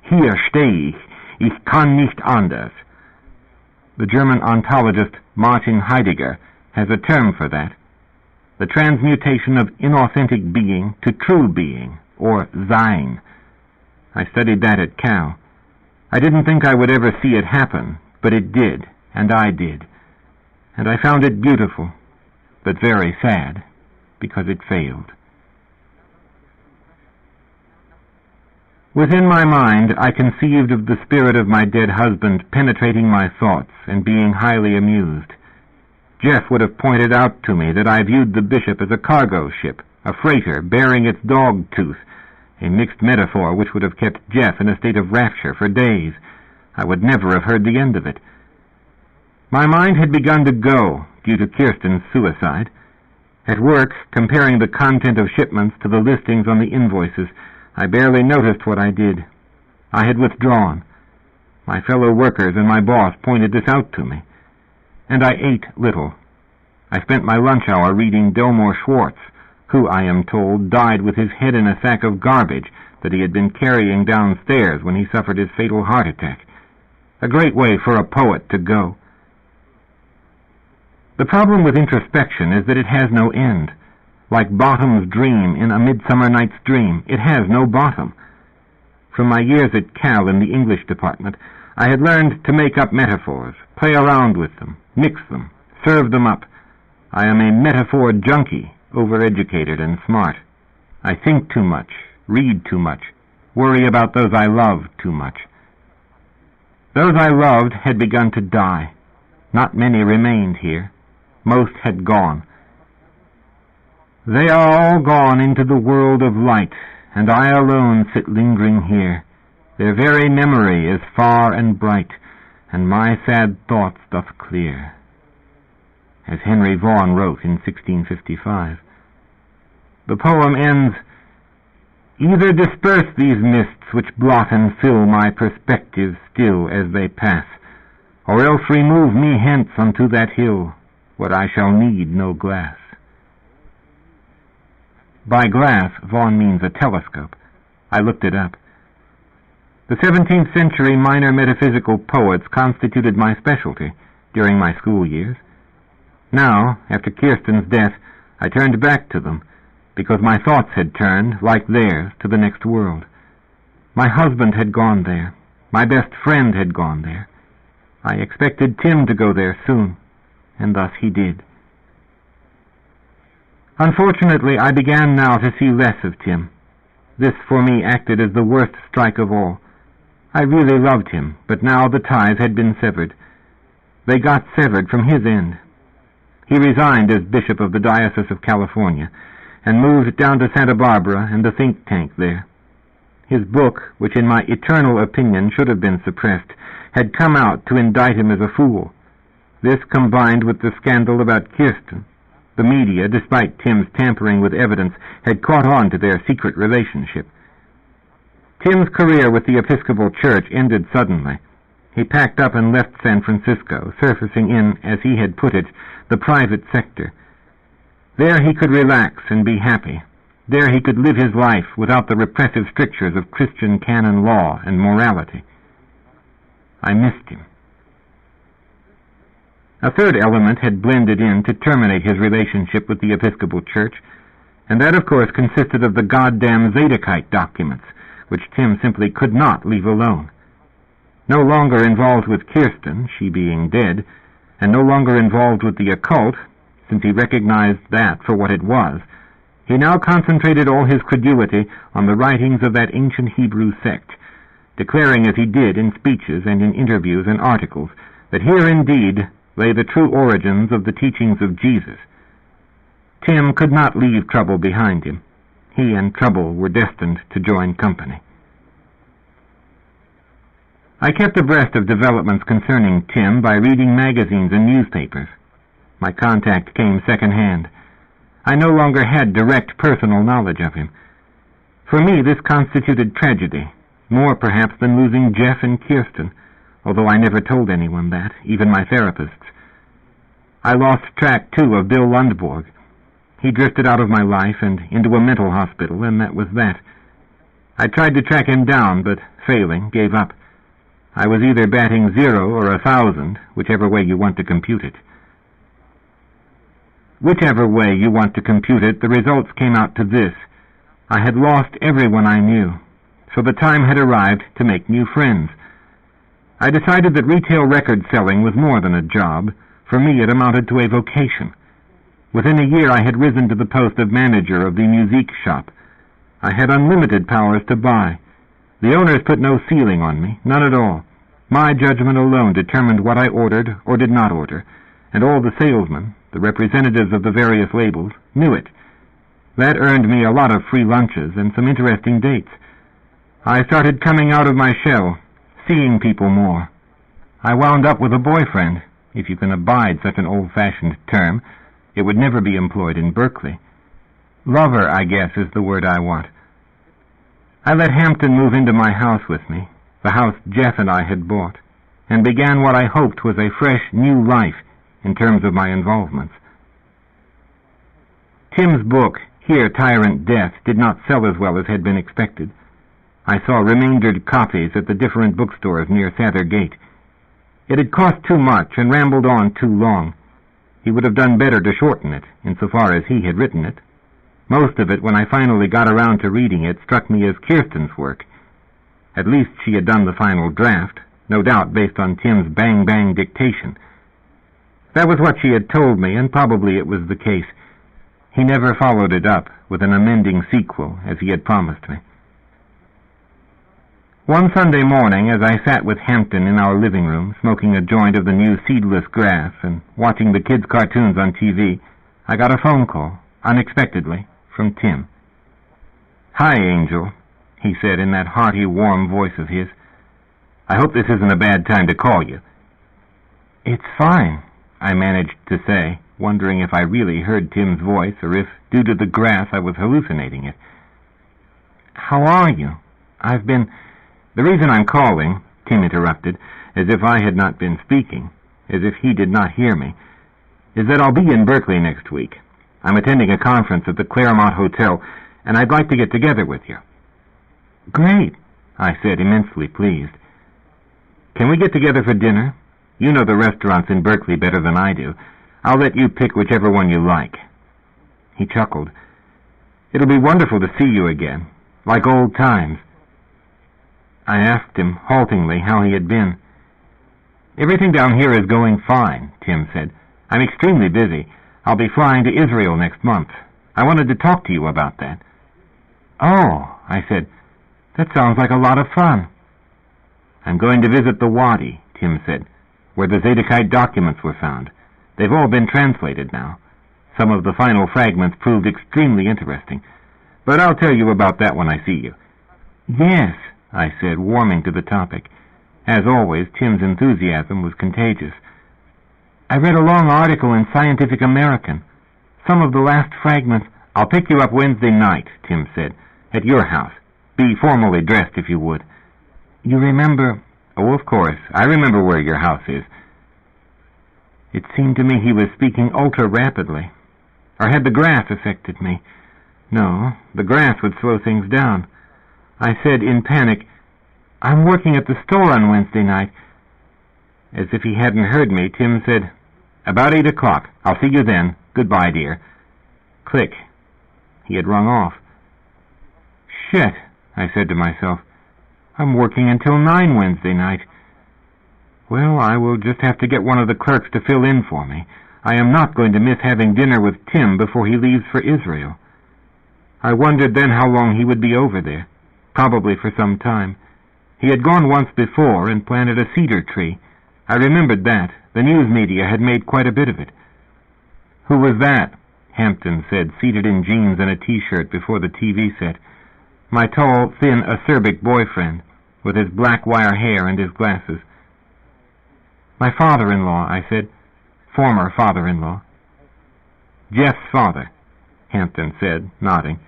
Hier stehe ich kann nicht anders." The German ontologist Martin Heidegger has a term for that, the transmutation of inauthentic being to true being, or Sein. I studied that at Cal. I didn't think I would ever see it happen, but it did, and I did. And I found it beautiful, but very sad, because it failed. Within my mind, I conceived of the spirit of my dead husband penetrating my thoughts and being highly amused. Jeff would have pointed out to me that I viewed the bishop as a cargo ship, a freighter bearing its dog tooth, a mixed metaphor which would have kept Jeff in a state of rapture for days. I would never have heard the end of it. My mind had begun to go due to Kirsten's suicide. At work, comparing the content of shipments to the listings on the invoices, I barely noticed what I did. I had withdrawn. My fellow workers and my boss pointed this out to me. And I ate little. I spent my lunch hour reading Delmore Schwartz, who, I am told, died with his head in a sack of garbage that he had been carrying downstairs when he suffered his fatal heart attack. A great way for a poet to go. The problem with introspection is that it has no end. Like Bottom's dream in A Midsummer Night's Dream, it has no bottom. From my years at Cal in the English department, I had learned to make up metaphors, play around with them, mix them, serve them up. I am a metaphor junkie, overeducated and smart. I think too much, read too much, worry about those I love too much. Those I loved had begun to die. Not many remained here. Most had gone. They are all gone into the world of light, and I alone sit lingering here. Their very memory is far and bright, and my sad thoughts doth clear. As Henry Vaughan wrote in 1655. The poem ends, "Either disperse these mists which blot and fill my perspective still as they pass, or else remove me hence unto that hill, where I shall need no glass." By glass, Vaughan means a telescope. I looked it up. The 17th century minor metaphysical poets constituted my specialty during my school years. Now, after Kirsten's death, I turned back to them, because my thoughts had turned, like theirs, to the next world. My husband had gone there. My best friend had gone there. I expected Tim to go there soon, and thus he did. Unfortunately, I began now to see less of Tim. This, for me, acted as the worst strike of all. I really loved him, but now the ties had been severed. They got severed from his end. He resigned as Bishop of the Diocese of California, and moved down to Santa Barbara and the think tank there. His book, which in my eternal opinion should have been suppressed, had come out to indict him as a fool. This combined with the scandal about Kirsten. The media, despite Tim's tampering with evidence, had caught on to their secret relationship. Tim's career with the Episcopal Church ended suddenly. He packed up and left San Francisco, surfacing in, as he had put it, the private sector. There he could relax and be happy. There he could live his life without the repressive strictures of Christian canon law and morality. I missed him. A third element had blended in to terminate his relationship with the Episcopal Church, and that, of course, consisted of the goddamn Zadokite documents, which Tim simply could not leave alone. No longer involved with Kirsten, she being dead, and no longer involved with the occult, since he recognized that for what it was, he now concentrated all his credulity on the writings of that ancient Hebrew sect, declaring as he did in speeches and in interviews and articles that here indeed lay the true origins of the teachings of Jesus. Tim could not leave trouble behind him. He and trouble were destined to join company. I kept abreast of developments concerning Tim by reading magazines and newspapers. My contact came second-hand. I no longer had direct personal knowledge of him. For me, this constituted tragedy, more perhaps than losing Jeff and Kirsten, although I never told anyone that, even my therapists. I lost track, too, of Bill Lundborg. He drifted out of my life and into a mental hospital, and that was that. I tried to track him down, but failing, gave up. I was either batting 0 or 1,000, whichever way you want to compute it. Whichever way you want to compute it, the results came out to this. I had lost everyone I knew, so the time had arrived to make new friends. I decided that retail record selling was more than a job. For me, it amounted to a vocation. Within a year, I had risen to the post of manager of the musique shop. I had unlimited powers to buy. The owners put no ceiling on me, none at all. My judgment alone determined what I ordered or did not order, and all the salesmen, the representatives of the various labels, knew it. That earned me a lot of free lunches and some interesting dates. I started coming out of my shell, seeing people more. I wound up with a boyfriend, if you can abide such an old-fashioned term. It would never be employed in Berkeley. Lover, I guess, is the word I want. I let Hampton move into my house with me, the house Jeff and I had bought, and began what I hoped was a fresh, new life in terms of my involvements. Tim's book, Here Tyrant Death, did not sell as well as had been expected. I saw remaindered copies at the different bookstores near Sather Gate. It had cost too much and rambled on too long. He would have done better to shorten it, insofar as he had written it. Most of it, when I finally got around to reading it, struck me as Kirsten's work. At least she had done the final draft, no doubt based on Tim's bang-bang dictation. That was what she had told me, and probably it was the case. He never followed it up with an amending sequel, as he had promised me. One Sunday morning, as I sat with Hampton in our living room, smoking a joint of the new seedless grass and watching the kids' cartoons on TV, I got a phone call, unexpectedly, from Tim. "Hi, Angel," he said in that hearty, warm voice of his. "I hope this isn't a bad time to call you." "It's fine," I managed to say, wondering if I really heard Tim's voice or if, due to the grass, I was hallucinating it. "How are you? I've been—" "The reason I'm calling," Tim interrupted, as if I had not been speaking, as if he did not hear me, "is that I'll be in Berkeley next week. I'm attending a conference at the Claremont Hotel, and I'd like to get together with you." "Great," I said, immensely pleased. "Can we get together for dinner? You know the restaurants in Berkeley better than I do. I'll let you pick whichever one you like." He chuckled. "It'll be wonderful to see you again, like old times." I asked him, haltingly, how he had been. "Everything down here is going fine," Tim said. "I'm extremely busy. I'll be flying to Israel next month. I wanted to talk to you about that." "Oh," I said, "that sounds like a lot of fun." "I'm going to visit the Wadi," Tim said, "where the Zadokite documents were found. They've all been translated now. Some of the final fragments proved extremely interesting, but I'll tell you about that when I see you. Yes, I said, warming to the topic. As always, Tim's enthusiasm was contagious. I read a long article in Scientific American. Some of the last fragments... I'll pick you up Wednesday night, Tim said, at your house. Be formally dressed if you would. You remember... Oh, of course, I remember where your house is. It seemed to me he was speaking ultra-rapidly. Or had the grass affected me? No, the grass would slow things down. I said in panic, I'm working at the store on Wednesday night. As if he hadn't heard me, Tim said, About 8 o'clock. I'll see you then. Goodbye, dear. Click. He had rung off. Shit, I said to myself. I'm working until 9 Wednesday night. Well, I will just have to get one of the clerks to fill in for me. I am not going to miss having dinner with Tim before he leaves for Israel. I wondered then how long he would be over there. Probably for some time. He had gone once before and planted a cedar tree. I remembered that. The news media had made quite a bit of it. Who was that? Hampton said, seated in jeans and a T-shirt before the TV set. My tall, thin, acerbic boyfriend, with his black wire hair and his glasses. My father-in-law, I said. Former father-in-law. Jeff's father, Hampton said, nodding.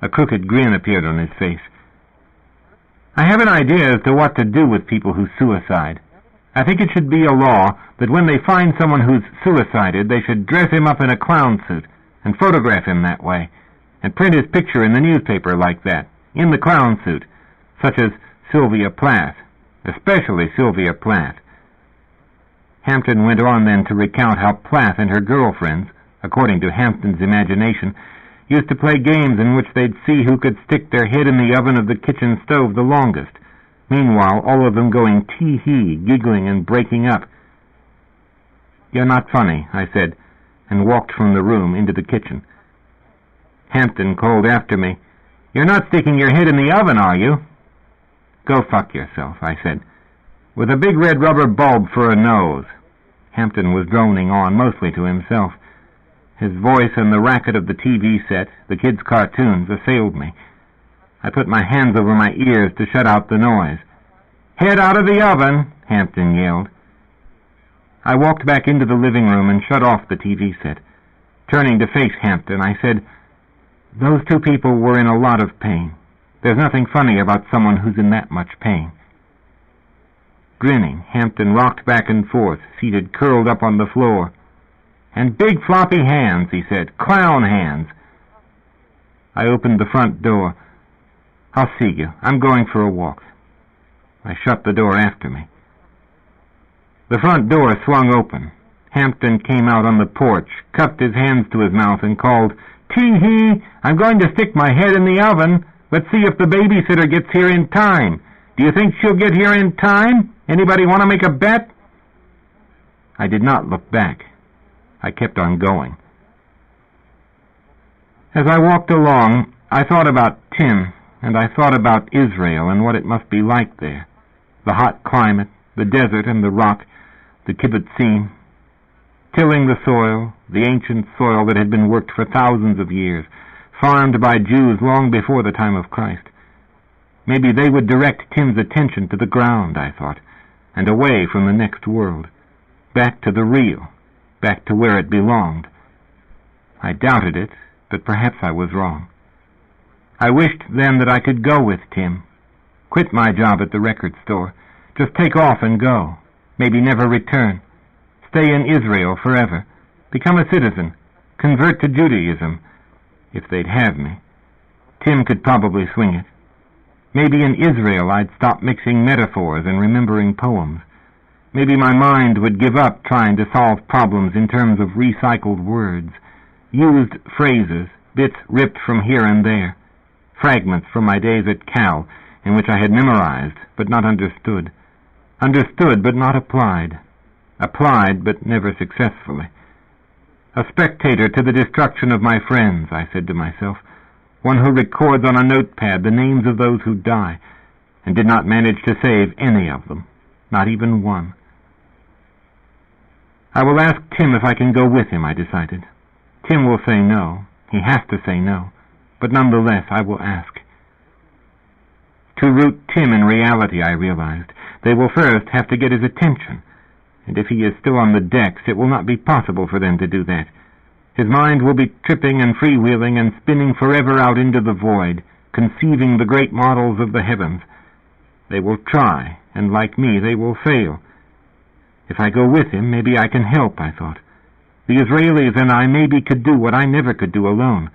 A crooked grin appeared on his face. I have an idea as to what to do with people who suicide. I think it should be a law that when they find someone who's suicided, they should dress him up in a clown suit and photograph him that way, and print his picture in the newspaper like that, in the clown suit, such as Sylvia Plath, especially Sylvia Plath. Hampton went on then to recount how Plath and her girlfriends, according to Hampton's imagination, used to play games in which they'd see who could stick their head in the oven of the kitchen stove the longest, meanwhile all of them going tee-hee, giggling and breaking up. You're not funny, I said, and walked from the room into the kitchen. Hampton called after me, You're not sticking your head in the oven, are you? Go fuck yourself, I said. With a big red rubber bulb for a nose. Hampton was droning on, mostly to himself. His voice and the racket of the TV set, the kids' cartoons, assailed me. I put my hands over my ears to shut out the noise. Head out of the oven, Hampton yelled. I walked back into the living room and shut off the TV set. Turning to face Hampton, I said, Those two people were in a lot of pain. There's nothing funny about someone who's in that much pain. Grinning, Hampton rocked back and forth, seated curled up on the floor. And big floppy hands, he said, clown hands. I opened the front door. I'll see you. I'm going for a walk. I shut the door after me. The front door swung open. Hampton came out on the porch, cupped his hands to his mouth, and called, Tee-hee, I'm going to stick my head in the oven. Let's see if the babysitter gets here in time. Do you think she'll get here in time? Anybody want to make a bet? I did not look back. I kept on going. As I walked along, I thought about Tim, and I thought about Israel and what it must be like there. The hot climate, the desert and the rock, the kibbutzim, tilling the soil, the ancient soil that had been worked for thousands of years, farmed by Jews long before the time of Christ. Maybe they would direct Tim's attention to the ground, I thought, and away from the next world, back to the real, back to where it belonged. I doubted it, but perhaps I was wrong. I wished then that I could go with Tim, quit my job at the record store, just take off and go, maybe never return, stay in Israel forever, become a citizen, convert to Judaism, if they'd have me. Tim could probably swing it. Maybe in Israel I'd stop mixing metaphors and remembering poems. Maybe my mind would give up trying to solve problems in terms of recycled words, used phrases, bits ripped from here and there, fragments from my days at Cal in which I had memorized but not understood, understood but not applied, applied but never successfully. A spectator to the destruction of my friends, I said to myself, one who records on a notepad the names of those who die, and did not manage to save any of them, not even one. I will ask Tim if I can go with him, I decided. Tim will say no. He has to say no. But nonetheless, I will ask. To root Tim in reality, I realized, they will first have to get his attention, and if he is still on the decks, it will not be possible for them to do that. His mind will be tripping and freewheeling and spinning forever out into the void, conceiving the great models of the heavens. They will try, and like me, they will fail. If I go with him, maybe I can help, I thought. The Israelis and I maybe could do what I never could do alone.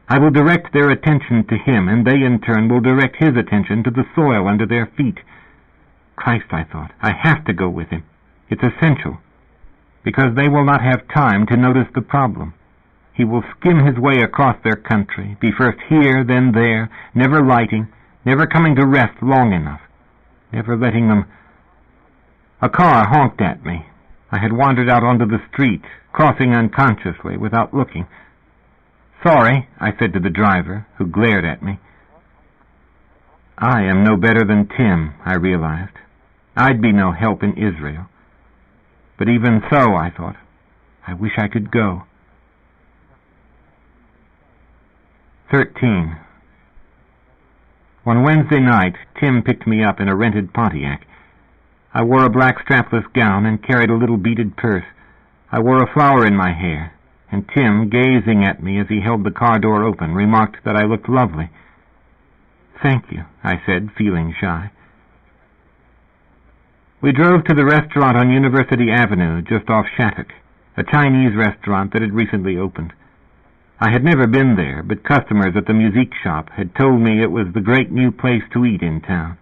I will direct their attention to him, and they in turn will direct his attention to the soil under their feet. Christ, I thought, I have to go with him. It's essential, because they will not have time to notice the problem. He will skim his way across their country, be first here, then there, never lighting, never coming to rest long enough, never letting them... A car honked at me. I had wandered out onto the street, crossing unconsciously, without looking. "Sorry," I said to the driver, who glared at me. I am no better than Tim, I realized. I'd be no help in Israel. But even so, I thought, I wish I could go. 13. One Wednesday night, Tim picked me up in a rented Pontiac. I wore a black strapless gown and carried a little beaded purse. I wore a flower in my hair, and Tim, gazing at me as he held the car door open, remarked that I looked lovely. "Thank you," I said, feeling shy. We drove to the restaurant on University Avenue, just off Shattuck, a Chinese restaurant that had recently opened. I had never been there, but customers at the musique shop had told me it was the great new place to eat in town.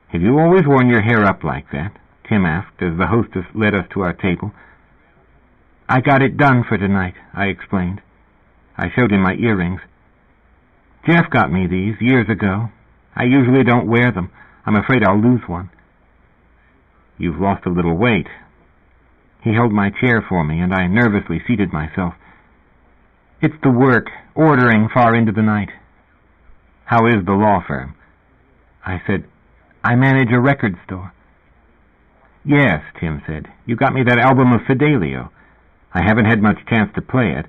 "Have you always worn your hair up like that?" Tim asked as the hostess led us to our table. "I got it done for tonight," I explained. I showed him my earrings. "Jeff got me these years ago. I usually don't wear them. I'm afraid I'll lose one." "You've lost a little weight." He held my chair for me, and I nervously seated myself. "It's the work, ordering far into the night." "How is the law firm?" I said, "I manage a record store." "Yes," Tim said. "You got me that album of Fidelio. I haven't had much chance to play it."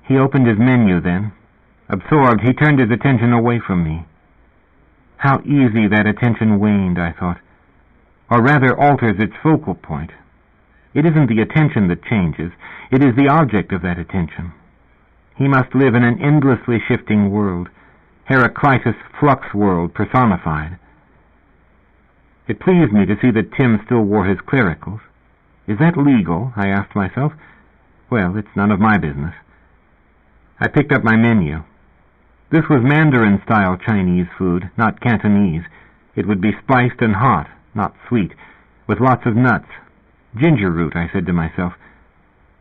He opened his menu then. Absorbed, he turned his attention away from me. How easy that attention waned, I thought. Or rather alters its focal point. It isn't the attention that changes. It is the object of that attention. He must live in an endlessly shifting world, Heraclitus' flux world personified. It pleased me to see that Tim still wore his clericals. Is that legal? I asked myself. Well, it's none of my business. I picked up my menu. This was Mandarin-style Chinese food, not Cantonese. It would be spiced and hot, not sweet, with lots of nuts. Ginger root, I said to myself.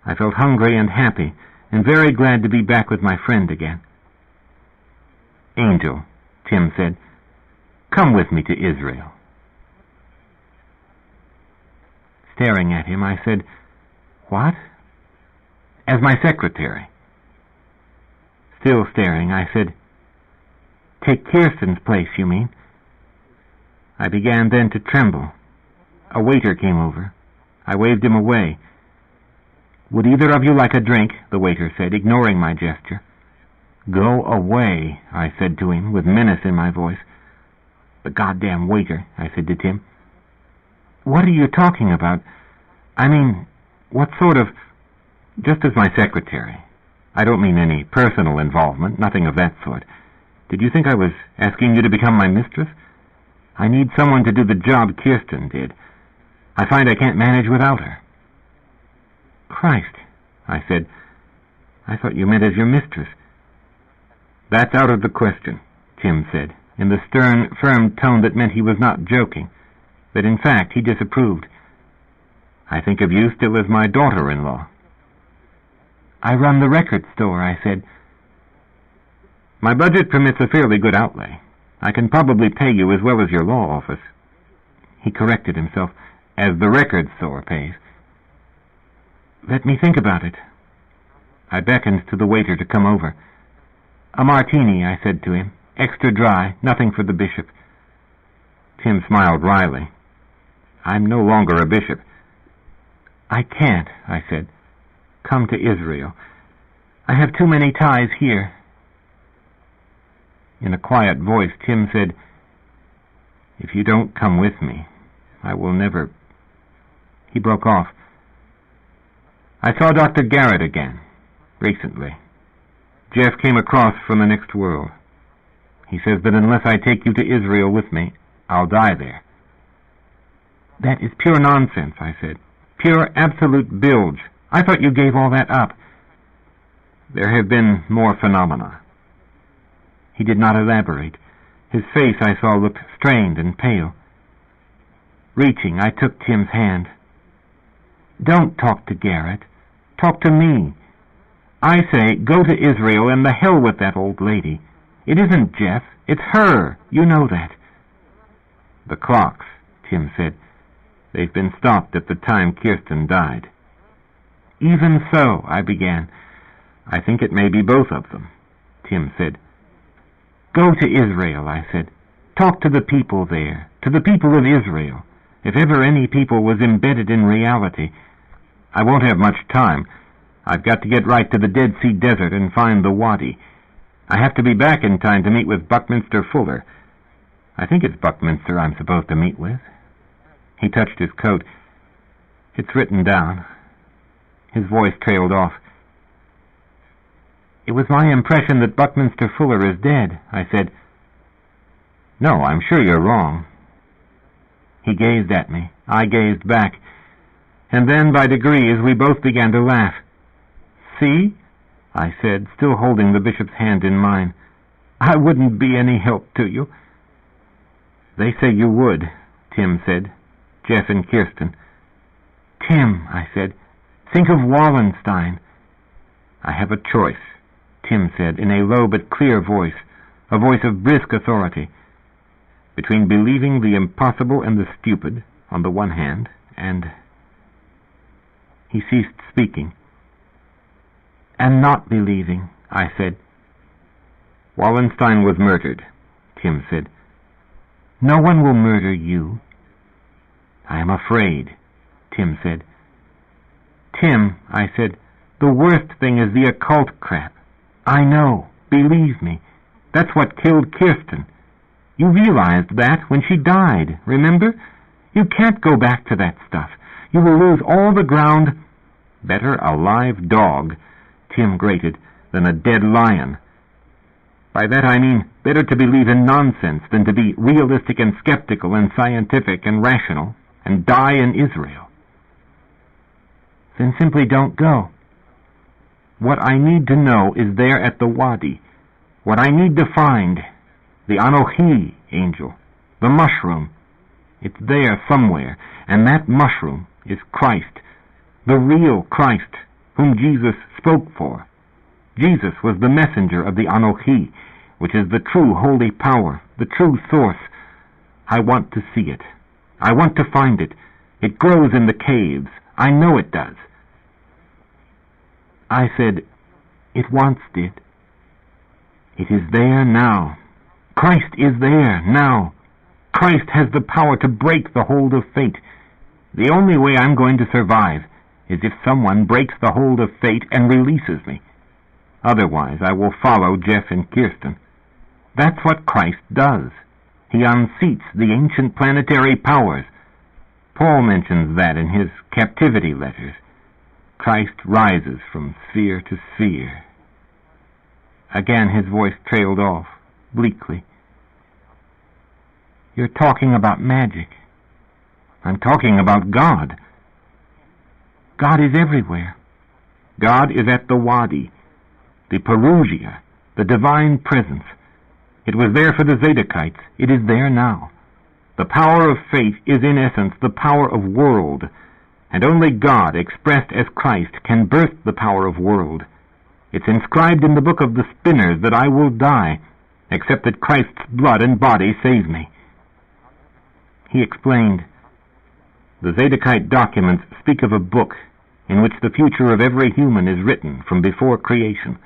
I felt hungry and happy, and very glad to be back with my friend again. "Angel," Tim said, "come with me to Israel." Staring at him, I said, "What?" "As my secretary." Still staring, I said, "Take Kirsten's place, you mean?" I began then to tremble. A waiter came over. I waved him away. "Would either of you like a drink?" the waiter said, ignoring my gesture. "Go away," I said to him, with menace in my voice. "The goddamn waiter," I said to Tim. "What are you talking about? I mean, what sort of—" "Just as my secretary. I don't mean any personal involvement, nothing of that sort. Did you think I was asking you to become my mistress? I need someone to do the job Kirsten did. I find I can't manage without her." "Christ," I said, "I thought you meant as your mistress." "That's out of the question," Tim said, in the stern, firm tone that meant he was not joking, that in fact he disapproved. "I think of you still as my daughter-in-law." "I run the record store," I said. "My budget permits a fairly good outlay. I can probably pay you as well as your law office." He corrected himself, "as the record store pays." "Let me think about it." I beckoned to the waiter to come over. "A martini," I said to him. "Extra dry, nothing for the bishop." Tim smiled wryly. "I'm no longer a bishop." "I can't," I said. come to Israel. I have too many ties here." In a quiet voice, Tim said, "If you don't come with me, I will never—" He broke off. "I saw Dr. Garrett again, recently. Jeff came across from the next world. He says that unless I take you to Israel with me, I'll die there." "That is pure nonsense," I said. "Pure, absolute bilge. I thought you gave all that up." "There have been more phenomena." He did not elaborate. His face, I saw, looked strained and pale. Reaching, I took Tim's hand. "Don't talk to Garrett. Talk to me. I say, go to Israel and the hell with that old lady. It isn't Jeff. It's her. You know that." "The clocks," Tim said. "They've been stopped at the time Kirsten died." "Even so," I began. "I think it may be both of them," Tim said. "Go to Israel," I said. "Talk to the people there, to the people of Israel. If ever any people was embedded in reality." "I won't have much time. I've got to get right to the Dead Sea Desert and find the Wadi. I have to be back in time to meet with Buckminster Fuller. I think it's Buckminster I'm supposed to meet with." He touched his coat. "It's written down." His voice trailed off. "It was my impression that Buckminster Fuller is dead," I said. "No, I'm sure you're wrong." He gazed at me. I gazed back. And then, by degrees, we both began to laugh. "See?" I said, still holding the bishop's hand in mine. "I wouldn't be any help to you." "They say you would," Tim said. "Jeff and Kirsten." "Tim," I said, "think of Wallenstein." "I have a choice," Tim said, in a low but clear voice, a voice of brisk authority, "between believing the impossible and the stupid, on the one hand, and—" He ceased speaking. "And not believing," I said. "Wallenstein was murdered," Tim said. "No one will murder you." "I am afraid," Tim said. "Tim," I said, "the worst thing is the occult crap. I know, believe me. That's what killed Kirsten. You realized that when she died, remember? You can't go back to that stuff. You will lose all the ground—" "Better a live dog," Tim grated, "than a dead lion. By that I mean better to believe in nonsense than to be realistic and skeptical and scientific and rational and die in Israel." "Then simply don't go." "What I need to know is there at the Wadi. What I need to find, the Anohi angel, the mushroom. It's there somewhere, and that mushroom is Christ, the real Christ, whom Jesus spoke for. Jesus was the messenger of the Anohi, which is the true holy power, the true source. I want to see it. I want to find it. It grows in the caves. I know it does." I said, "It once did. It is there now. Christ is there now. Christ has the power to break the hold of fate. The only way I'm going to survive is if someone breaks the hold of fate and releases me. Otherwise, I will follow Jeff and Kirsten. That's what Christ does. He unseats the ancient planetary powers. Paul mentions that in his captivity letters. Christ rises from sphere to sphere." Again his voice trailed off, bleakly. "You're talking about magic." "I'm talking about God." "God is everywhere." "God is at the Wadi, the Perugia, the divine presence. It was there for the Zadokites. It is there now. The power of faith is in essence the power of world, and only God, expressed as Christ, can birth the power of world. It's inscribed in the book of the spinners that I will die, except that Christ's blood and body save me." He explained, "The Zadokite documents speak of a book in which the future of every human is written from before creation,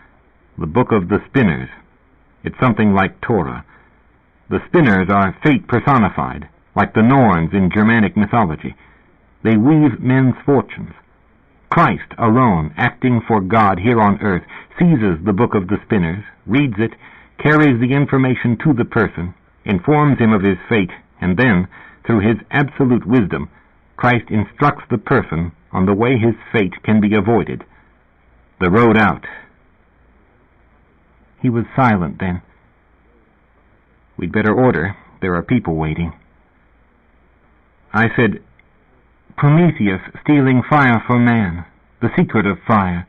the book of the spinners. It's something like Torah. The spinners are fate personified, like the Norns in Germanic mythology. They weave men's fortunes. Christ alone, acting for God here on earth, seizes the book of the spinners, reads it, carries the information to the person, informs him of his fate, and then, through his absolute wisdom, Christ instructs the person on the way his fate can be avoided, the road out. He was silent then. We'd better order. There are people waiting. I said, Prometheus stealing fire for man, the secret of fire.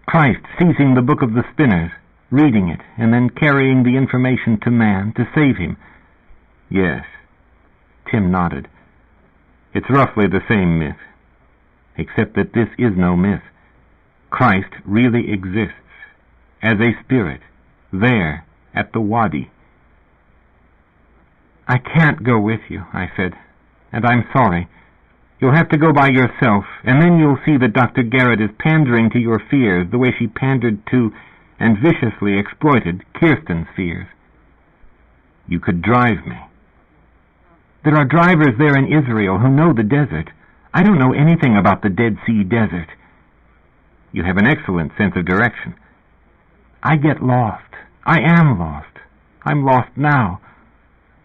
Christ seizing the book of the spinners, reading it, and then carrying the information to man to save him. Yes. Tim nodded. It's roughly the same myth, except that this is no myth. Christ really exists, as a spirit, there, at the Wadi. I can't go with you, I said, and I'm sorry. You'll have to go by yourself, and then you'll see that Dr. Garrett is pandering to your fears the way she pandered to and viciously exploited Kirsten's fears. You could drive me. There are drivers there in Israel who know the desert. I don't know anything about the Dead Sea Desert. You have an excellent sense of direction. I get lost. I am lost. I'm lost now.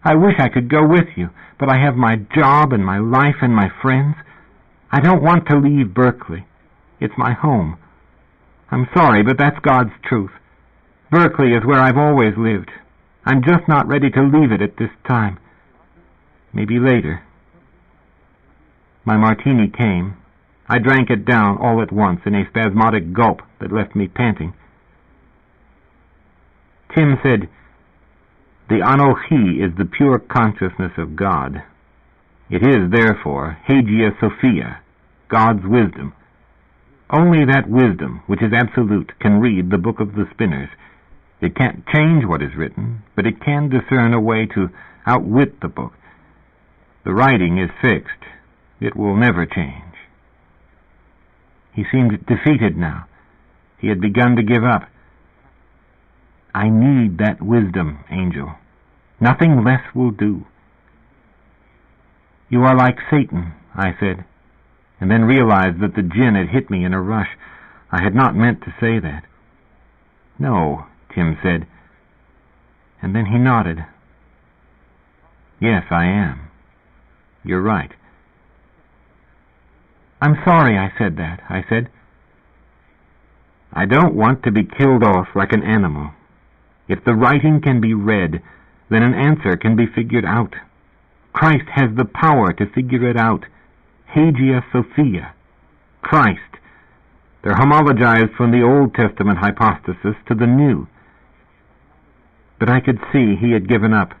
I wish I could go with you, but I have my job and my life and my friends. I don't want to leave Berkeley. It's my home. I'm sorry, but that's God's truth. Berkeley is where I've always lived. I'm just not ready to leave it at this time. Maybe later. My martini came. I drank it down all at once in a spasmodic gulp that left me panting. Tim said, The Anochi is the pure consciousness of God. It is, therefore, Hagia Sophia, God's wisdom. Only that wisdom, which is absolute, can read the book of the spinners. It can't change what is written, but it can discern a way to outwit the book. The writing is fixed. It will never change. He seemed defeated now. He had begun to give up. I need that wisdom, Angel. Nothing less will do. You are like Satan, I said, and then realized that the gin had hit me in a rush. I had not meant to say that. No, Tim said, and then he nodded. Yes, I am. You're right. I'm sorry I said that, I said. I don't want to be killed off like an animal. If the writing can be read, then an answer can be figured out. Christ has the power to figure it out. Hagia Sophia. Christ. They're homologized from the Old Testament hypostasis to the New. But I could see he had given up.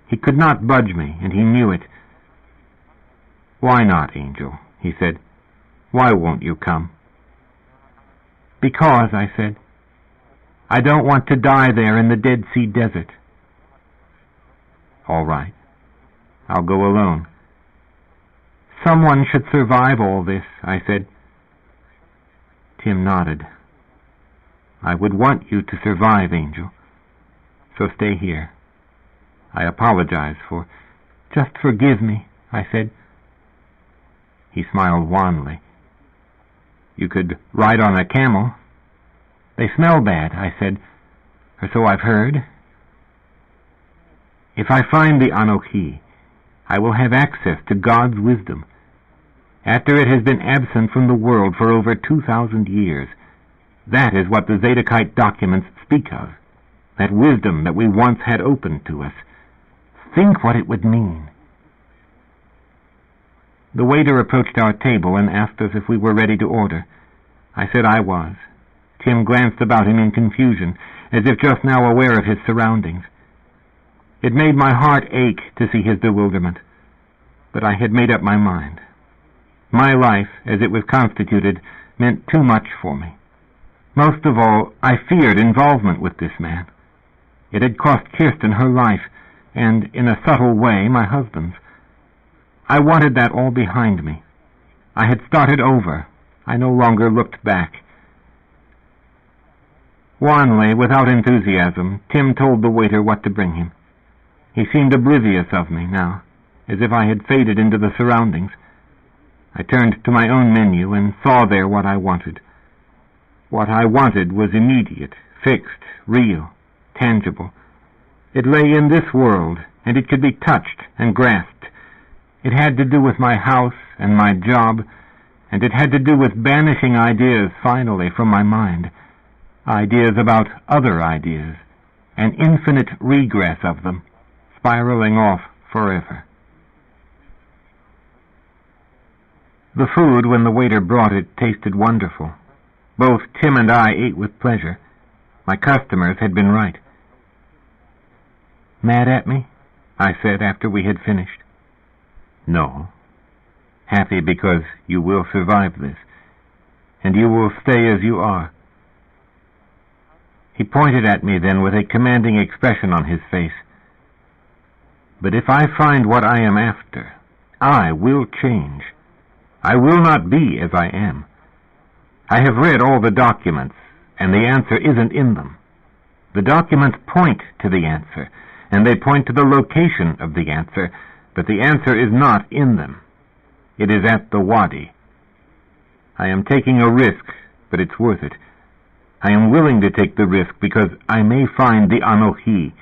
He could not budge me, and he knew it. Why not, Angel? He said. Why won't you come? Because, I said, I don't want to die there in the Dead Sea Desert. All right. I'll go alone. Someone should survive all this, I said. Tim nodded. I would want you to survive, Angel. So stay here. I apologize for... Just forgive me, I said. He smiled wanly. You could ride on a camel. They smell bad, I said, or so I've heard. If I find the Anochi, I will have access to God's wisdom. After it has been absent from the world for over 2,000 years, that is what the Zadokite documents speak of, that wisdom that we once had opened to us. Think what it would mean. The waiter approached our table and asked us if we were ready to order. I said I was. Tim glanced about him in confusion, as if just now aware of his surroundings. It made my heart ache to see his bewilderment, but I had made up my mind. My life, as it was constituted, meant too much for me. Most of all, I feared involvement with this man. It had cost Kirsten her life, and, in a subtle way, my husband's. I wanted that all behind me. I had started over. I no longer looked back. Wanly, without enthusiasm, Tim told the waiter what to bring him. He seemed oblivious of me now, as if I had faded into the surroundings. I turned to my own menu and saw there what I wanted. What I wanted was immediate, fixed, real, tangible. It lay in this world, and it could be touched and grasped. It had to do with my house and my job, and it had to do with banishing ideas finally from my mind. Ideas about other ideas, an infinite regress of them, spiraling off forever. The food, when the waiter brought it, tasted wonderful. Both Tim and I ate with pleasure. My customers had been right. "Mad at me?" I said after we had finished. "No. Happy because you will survive this, and you will stay as you are." He pointed at me then with a commanding expression on his face. "But if I find what I am after, I will change. I will not be as I am. I have read all the documents, and the answer isn't in them. The documents point to the answer, and they point to the location of the answer, but the answer is not in them. It is at the Wadi. I am taking a risk, but it's worth it. I am willing to take the risk because I may find the Anohi,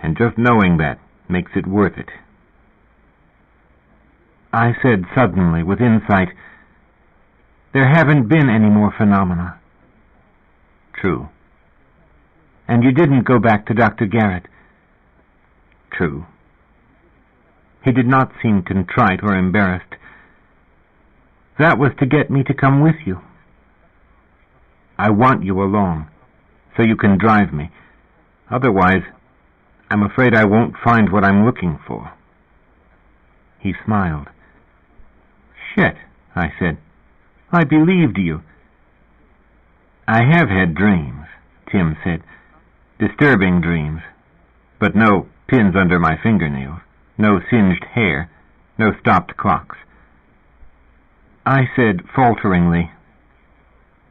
and just knowing that makes it worth it." I said suddenly, with insight, "There haven't been any more phenomena." "True." "And you didn't go back to Dr. Garrett." "True." He did not seem contrite or embarrassed. "That was to get me to come with you." "I want you along, so you can drive me. Otherwise, I'm afraid I won't find what I'm looking for." He smiled. "Shit," I said. "I believed you." "I have had dreams," Tim said. "Disturbing dreams. But no pins under my fingernails, no singed hair, no stopped clocks." I said falteringly,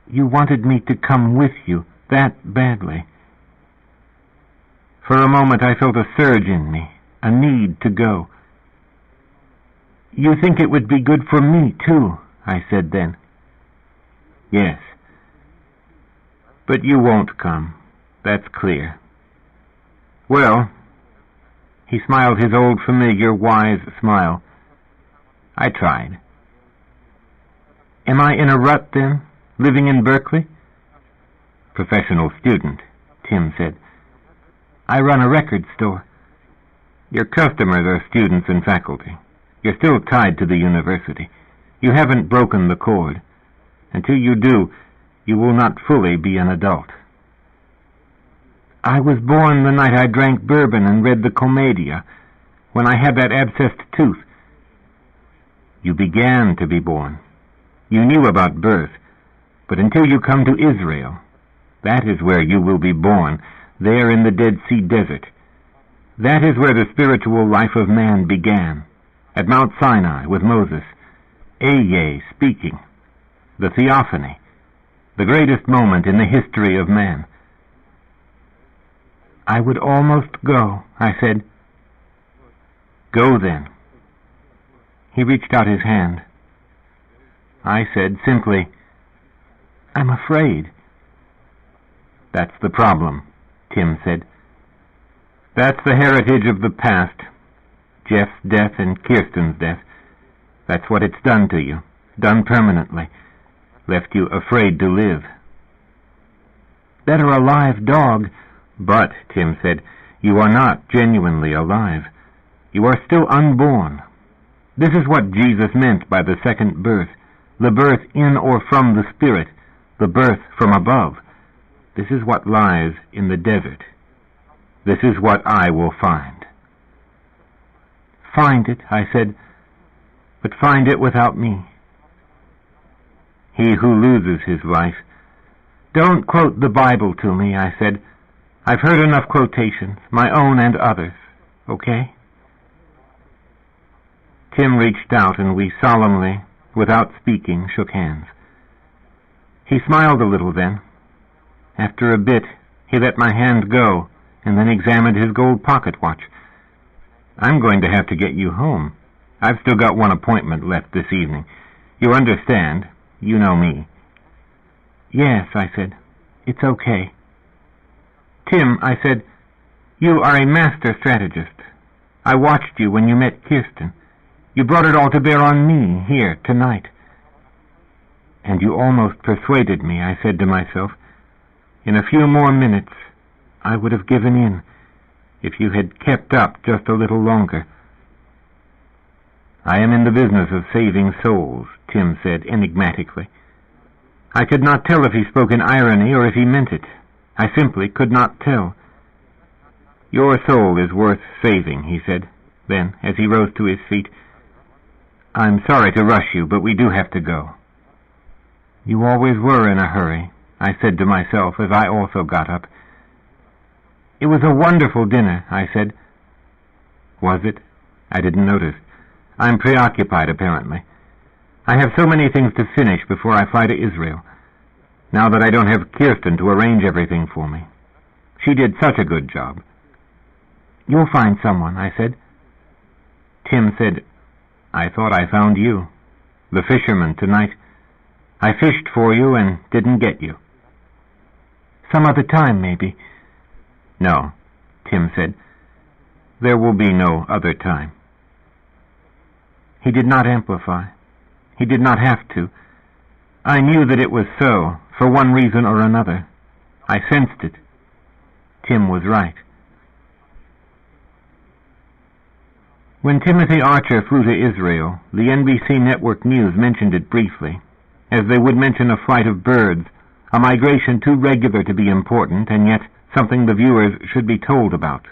"You wanted me to come with you that badly." For a moment I felt a surge in me, a need to go. "You think it would be good for me, too," I said then. "Yes. But you won't come. That's clear." "Well," he smiled his old familiar wise smile, "I tried." "Am I in a rut, then, living in Berkeley?" "Professional student," Tim said. "I run a record store." "Your customers are students and faculty. You're still tied to the university. You haven't broken the cord. Until you do, you will not fully be an adult." "I was born the night I drank bourbon and read the Commedia, when I had that abscessed tooth." "You began to be born. You knew about birth, but until you come to Israel, that is where you will be born, there in the Dead Sea Desert. That is where the spiritual life of man began, at Mount Sinai with Moses, Ehyeh speaking, the theophany, the greatest moment in the history of man." "I would almost go," I said. "Go then." He reached out his hand. I said simply, "I'm afraid." "That's the problem," Tim said. "That's the heritage of the past. Jeff's death and Kirsten's death. That's what it's done to you, done permanently, left you afraid to live." "Better a live dog." "But," Tim said, "you are not genuinely alive. You are still unborn. This is what Jesus meant by the second birth, the birth in or from the Spirit, the birth from above. This is what lies in the desert. This is what I will find." "Find it," I said, "but find it without me." "He who loses his life—" "Don't quote the Bible to me," I said. "I've heard enough quotations, my own and others, okay?" Tim reached out and we solemnly, without speaking, shook hands. He smiled a little then. After a bit, he let my hand go and then examined his gold pocket watch. "I'm going to have to get you home. I've still got one appointment left this evening. You understand. You know me. Yes, I said. It's okay. Tim, I said, you are a master strategist. I watched you when you met Kirsten. You brought it all to bear on me here tonight. And you almost persuaded me, I said to myself. In a few more minutes, I would have given in if you had kept up just a little longer. I am in the business of saving souls, Tim said enigmatically. I could not tell if he spoke in irony or if he meant it. I simply could not tell. Your soul is worth saving, he said. Then, as he rose to his feet, I'm sorry to rush you, but we do have to go. You always were in a hurry, I said to myself as I also got up. It was a wonderful dinner, I said. Was it? I didn't notice. I'm preoccupied, apparently. I have so many things to finish before I fly to Israel, now that I don't have Kirsten to arrange everything for me. She did such a good job. You'll find someone, I said. Tim said, I thought I found you, the fisherman, tonight. I fished for you and didn't get you. Some other time, maybe. No, Tim said. There will be no other time. He did not amplify. He did not have to. I knew that it was so, for one reason or another. I sensed it. Tim was right. When Timothy Archer flew to Israel, the NBC network news mentioned it briefly, as they would mention a flight of birds, a migration too regular to be important, and yet something the viewers should be told about.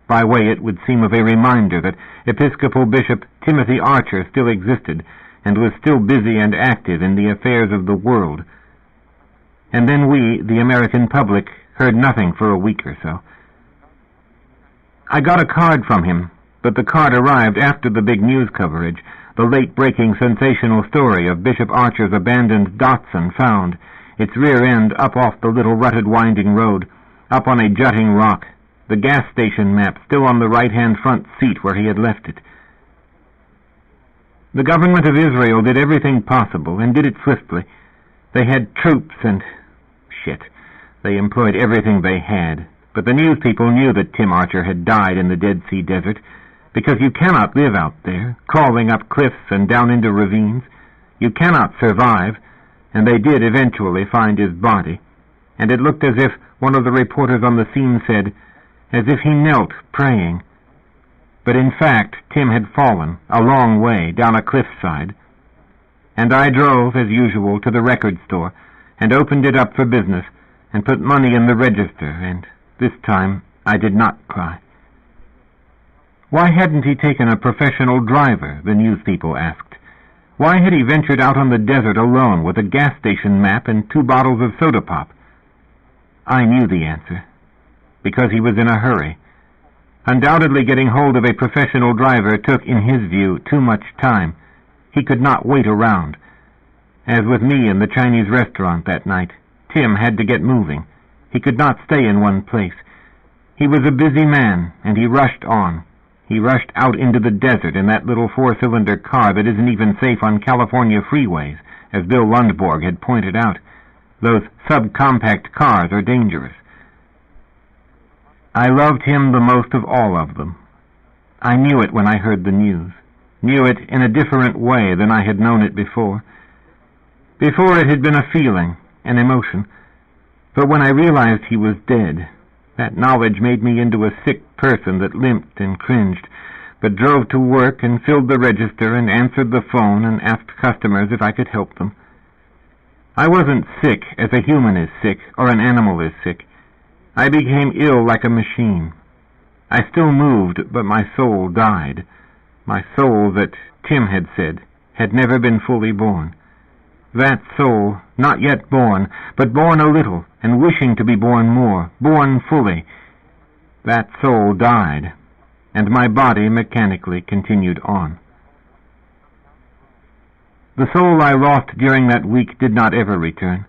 By way, it would seem of a reminder that Episcopal Bishop Timothy Archer still existed, and was still busy and active in the affairs of the world. And then we, the American public, heard nothing for a week or so. I got a card from him, but the card arrived after the big news coverage, the late-breaking sensational story of Bishop Archer's abandoned Datsun found, its rear end up off the little rutted winding road, up on a jutting rock, the gas station map still on the right-hand front seat where he had left it. The government of Israel did everything possible, and did it swiftly. They had troops and... They employed everything they had, but the news people knew that Tim Archer had died in the Dead Sea Desert, because you cannot live out there, crawling up cliffs and down into ravines. You cannot survive, and they did eventually find his body, and it looked as if, one of the reporters on the scene said, as if he knelt praying. But in fact, Tim had fallen a long way down a cliffside, and I drove, as usual, to the record store, and opened it up for business, and put money in the register, and this time I did not cry. Why hadn't he taken a professional driver, the news people asked. Why had he ventured out on the desert alone with a gas station map and 2 bottles of soda pop? I knew the answer. Because he was in a hurry. Undoubtedly getting hold of a professional driver took, in his view, too much time. He could not wait around. As with me in the Chinese restaurant that night, Tim had to get moving. He could not stay in one place. He was a busy man, and he rushed on. He rushed out into the desert in that little 4-cylinder car that isn't even safe on California freeways, as Bill Lundborg had pointed out. Those subcompact cars are dangerous. I loved him the most of all of them. I knew it when I heard the news, knew it in a different way than I had known it before. Before it had been a feeling, an emotion, but when I realized he was dead, that knowledge made me into a sick person that limped and cringed, but drove to work and filled the register and answered the phone and asked customers if I could help them. I wasn't sick as a human is sick or an animal is sick. I became ill like a machine. I still moved, but my soul died. My soul that, Tim had said, had never been fully born. That soul, not yet born, but born a little, and wishing to be born more, born fully. That soul died, and my body mechanically continued on. The soul I lost during that week did not ever return.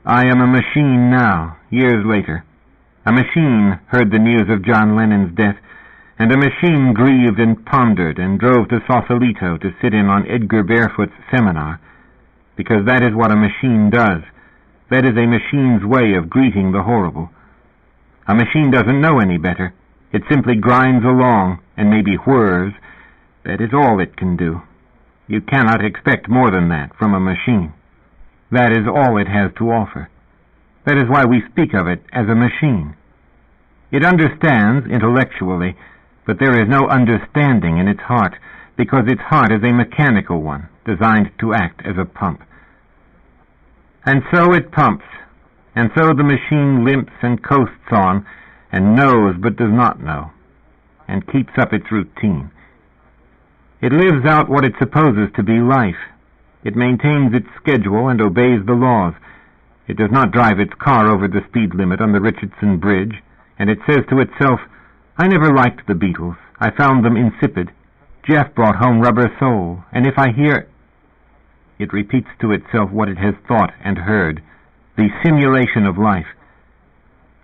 I am a machine now, years later. A machine heard the news of John Lennon's death, and a machine grieved and pondered and drove to Sausalito to sit in on Edgar Barefoot's seminar, because that is what a machine does. That is a machine's way of greeting the horrible. A machine doesn't know any better. It simply grinds along and maybe whirs. That is all it can do. You cannot expect more than that from a machine. That is all it has to offer. That is why we speak of it as a machine. It understands intellectually, but there is no understanding in its heart, because its heart is a mechanical one, designed to act as a pump. And so it pumps, and so the machine limps and coasts on, and knows but does not know, and keeps up its routine. It lives out what it supposes to be life. It maintains its schedule and obeys the laws. It does not drive its car over the speed limit on the Richardson Bridge, and it says to itself, "I never liked the Beatles. I found them insipid. Jeff brought home Rubber Soul, and if I hear..." It repeats to itself what it has thought and heard, the simulation of life.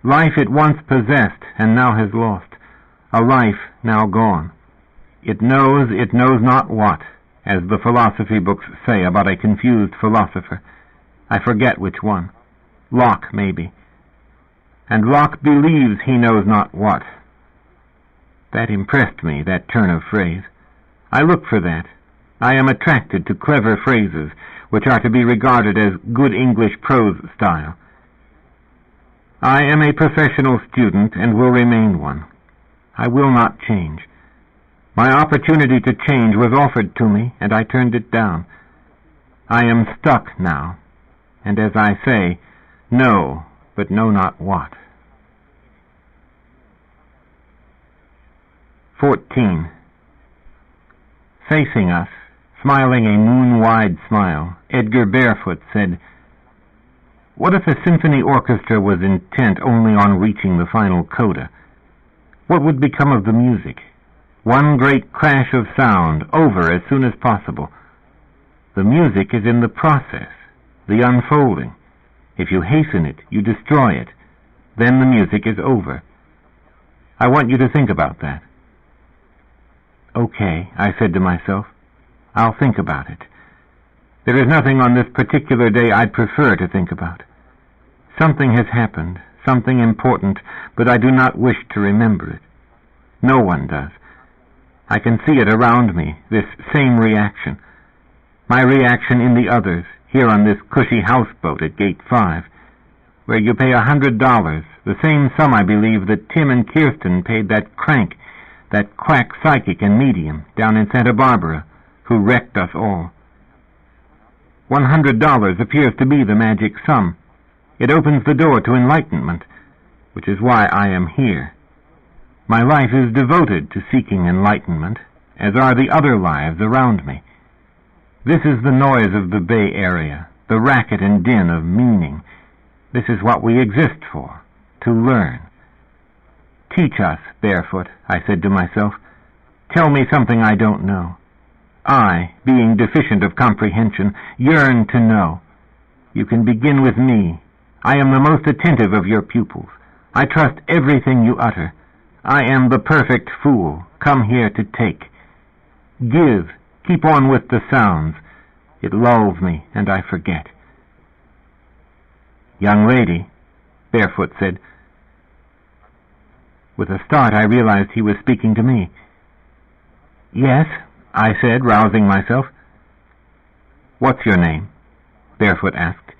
Life it once possessed and now has lost, a life now gone. It knows not what, as the philosophy books say about a confused philosopher. I forget which one. Locke, maybe. And Locke believes he knows not what. That impressed me, that turn of phrase. I look for that. I am attracted to clever phrases, which are to be regarded as good English prose style. I am a professional student and will remain one. I will not change. My opportunity to change was offered to me, and I turned it down. I am stuck now, and as I say, know, but know not what. 14. Facing us, smiling a moon-wide smile, Edgar Barefoot said, "What if a symphony orchestra was intent only on reaching the final coda? What would become of the music? One great crash of sound, over as soon as possible. The music is in the process, the unfolding. If you hasten it, you destroy it. Then the music is over. I want you to think about that." "Okay," I said to myself. "I'll think about it. There is nothing on this particular day I'd prefer to think about. Something has happened, something important, but I do not wish to remember it. No one does. I can see it around me, this same reaction. My reaction in the others, here on this cushy houseboat at Gate 5, where you pay $100, the same sum, I believe, that Tim and Kirsten paid that crank, that quack psychic and medium down in Santa Barbara, who wrecked us all. $100 appears to be the magic sum. It opens the door to enlightenment, which is why I am here. My life is devoted to seeking enlightenment, as are the other lives around me. This is the noise of the Bay Area, the racket and din of meaning. This is what we exist for, to learn. Teach us, Barefoot, I said to myself. Tell me something I don't know. I, being deficient of comprehension, yearn to know. You can begin with me. I am the most attentive of your pupils. I trust everything you utter. I am the perfect fool, come here to take. Give, keep on with the sounds. It lulls me, and I forget." "Young lady," Barefoot said. With a start, I realized he was speaking to me. "Yes," I said, rousing myself. "What's your name?" Barefoot asked.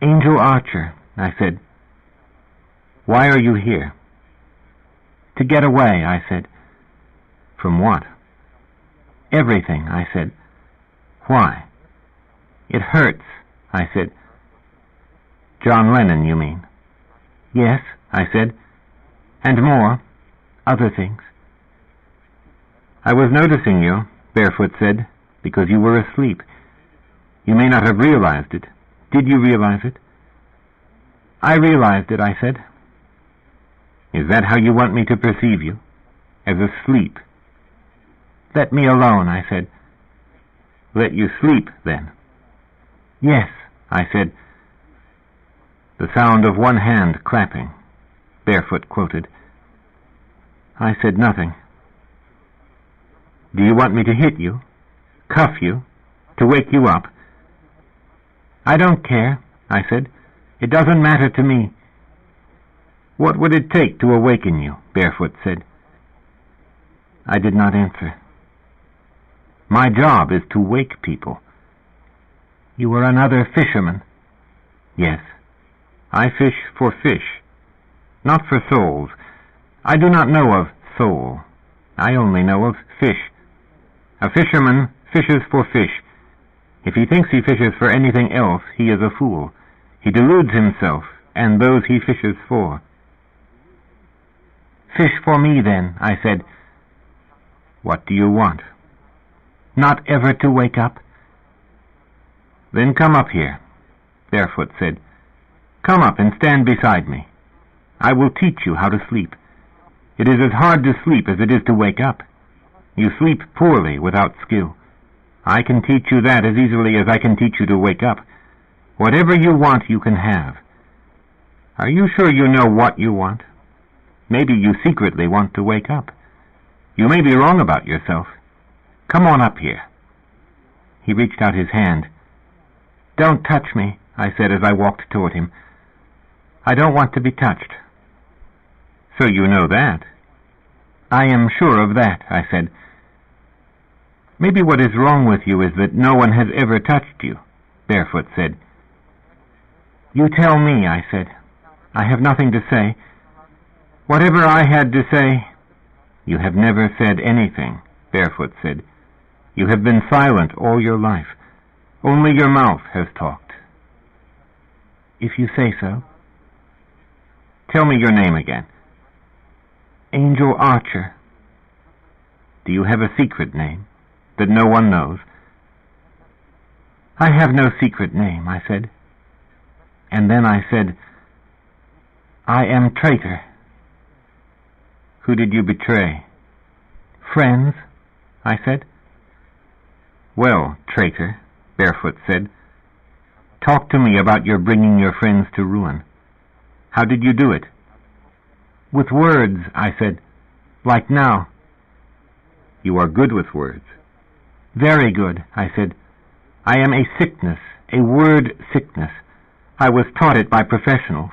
"Angel Archer," I said. "Why are you here?" "To get away," I said. "From what?" "Everything," I said. "Why?" "It hurts," I said. "John Lennon, you mean?" "Yes," I said. "And more. Other things." "I was noticing you," Barefoot said, "because you were asleep. You may not have realized it. Did you realize it?" "I realized it," I said. "Is that how you want me to perceive you? As asleep?" "Let me alone," I said. "Let you sleep, then?" "Yes," I said. "The sound of one hand clapping," Barefoot quoted. I said nothing. Do you want me to hit you? Cuff you? To wake you up? I don't care, I said. It doesn't matter to me. What would it take to awaken you? Barefoot said. I did not answer. My job is to wake people. You are another fisherman. Yes. I fish for fish, not for souls. I do not know of soul. I only know of fish. A fisherman fishes for fish. If he thinks he fishes for anything else, he is a fool. He deludes himself and those he fishes for. Fish for me, then, I said. What do you want? Not ever to wake up. Then come up here, Barefoot said. Come up and stand beside me. I will teach you how to sleep. It is as hard to sleep as it is to wake up. You sleep poorly without skill. I can teach you that as easily as I can teach you to wake up. Whatever you want, you can have. Are you sure you know what you want? Maybe you secretly want to wake up. You may be wrong about yourself. Come on up here. He reached out his hand. Don't touch me, I said as I walked toward him. I don't want to be touched. So you know that? I am sure of that, I said. Maybe what is wrong with you is that no one has ever touched you, Barefoot said. You tell me, I said. I have nothing to say. Whatever I had to say... You have never said anything, Barefoot said. You have been silent all your life. Only your mouth has talked. If you say so. Tell me your name again. Angel Archer. Do you have a secret name that no one knows? I have no secret name, I said. And then I said, I am traitor. Who did you betray? Friends, I said. Well, traitor, Barefoot said, talk to me about your bringing your friends to ruin. How did you do it? With words, I said, like now. You are good with words. Very good, I said. I am a sickness, a word sickness. I was taught it by professionals.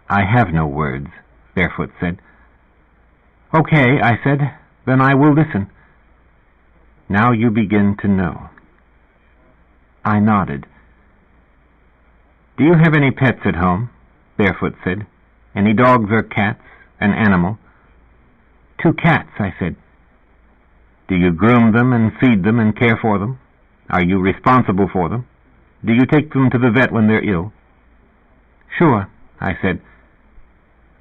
I have no words, Barefoot said. Okay, I said, then I will listen. Now you begin to know. I nodded. Do you have any pets at home? Barefoot said. Any dogs or cats? An animal? 2 cats, I said. Do you groom them and feed them and care for them? Are you responsible for them? Do you take them to the vet when they're ill? Sure, I said.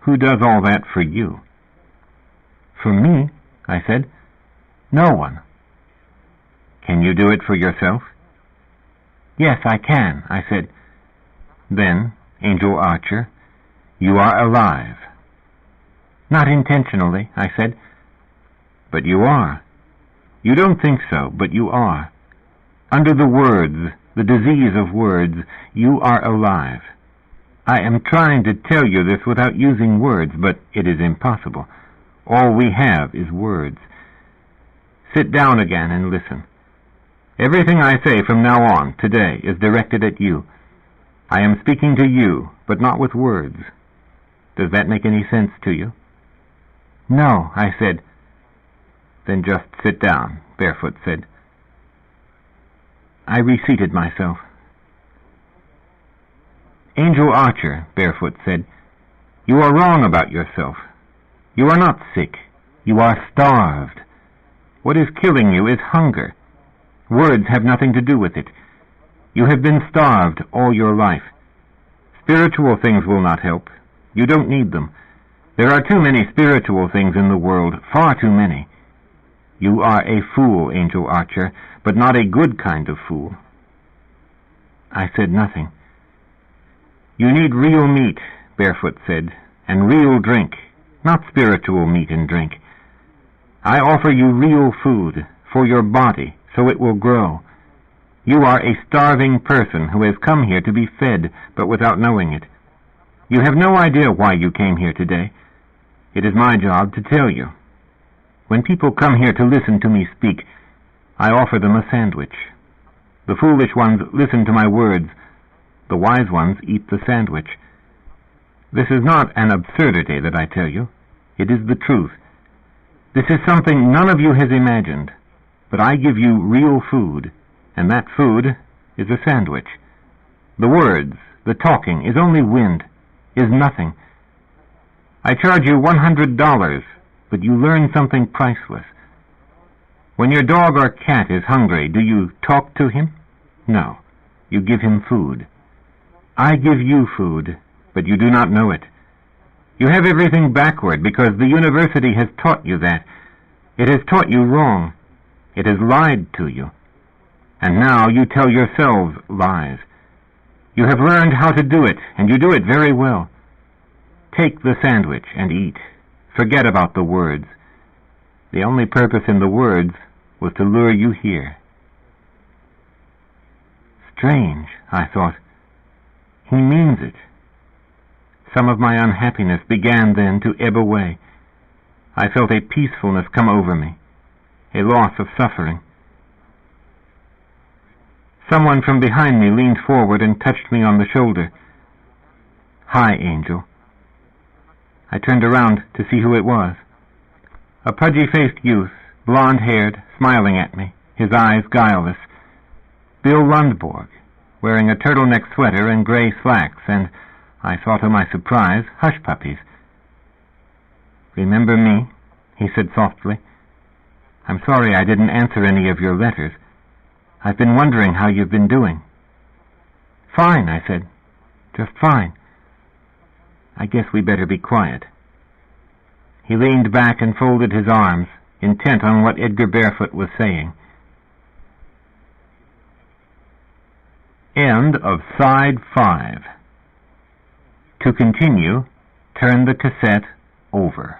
Who does all that for you? For me, I said. No one. Can you do it for yourself? Yes, I can, I said. Then, Angel Archer, you are alive. Not intentionally, I said. But you are. You don't think so, but you are. Under the words, the disease of words, you are alive. I am trying to tell you this without using words, but it is impossible. All we have is words. Sit down again and listen. Everything I say from now on, today, is directed at you. I am speaking to you, but not with words. Does that make any sense to you? No, I said. Then just sit down, Barefoot said. I reseated myself. Angel Archer, Barefoot said, you are wrong about yourself. You are not sick. You are starved. What is killing you is hunger. Words have nothing to do with it. You have been starved all your life. Spiritual things will not help. You don't need them. There are too many spiritual things in the world, far too many. You are a fool, Angel Archer, but not a good kind of fool. I said nothing. You need real meat, Barefoot said, and real drink, not spiritual meat and drink. I offer you real food for your body so it will grow. You are a starving person who has come here to be fed, but without knowing it. You have no idea why you came here today. It is my job to tell you. When people come here to listen to me speak, I offer them a sandwich. The foolish ones listen to my words. The wise ones eat the sandwich. This is not an absurdity that I tell you. It is the truth. This is something none of you has imagined, but I give you real food, and that food is a sandwich. The words, the talking, is only wind, is nothing. I charge you $100, but you learn something priceless. When your dog or cat is hungry, do you talk to him? No. You give him food. I give you food, but you do not know it. You have everything backward because the university has taught you that. It has taught you wrong. It has lied to you. And now you tell yourselves lies. You have learned how to do it, and you do it very well. Take the sandwich and eat. Forget about the words. The only purpose in the words was to lure you here. Strange, I thought. He means it. Some of my unhappiness began then to ebb away. I felt a peacefulness come over me, a loss of suffering. Someone from behind me leaned forward and touched me on the shoulder. "Hi, Angel." I turned around to see who it was. A pudgy-faced youth, blonde-haired, smiling at me, his eyes guileless. Bill Lundborg, wearing a turtleneck sweater and gray slacks, and, I saw to my surprise, hush-puppies. "Remember me?" he said softly. "I'm sorry I didn't answer any of your letters. I've been wondering how you've been doing." "Fine," I said. "Just fine. I guess we better be quiet." He leaned back and folded his arms, intent on what Edgar Barefoot was saying. End of Side 5. To continue, turn the cassette over.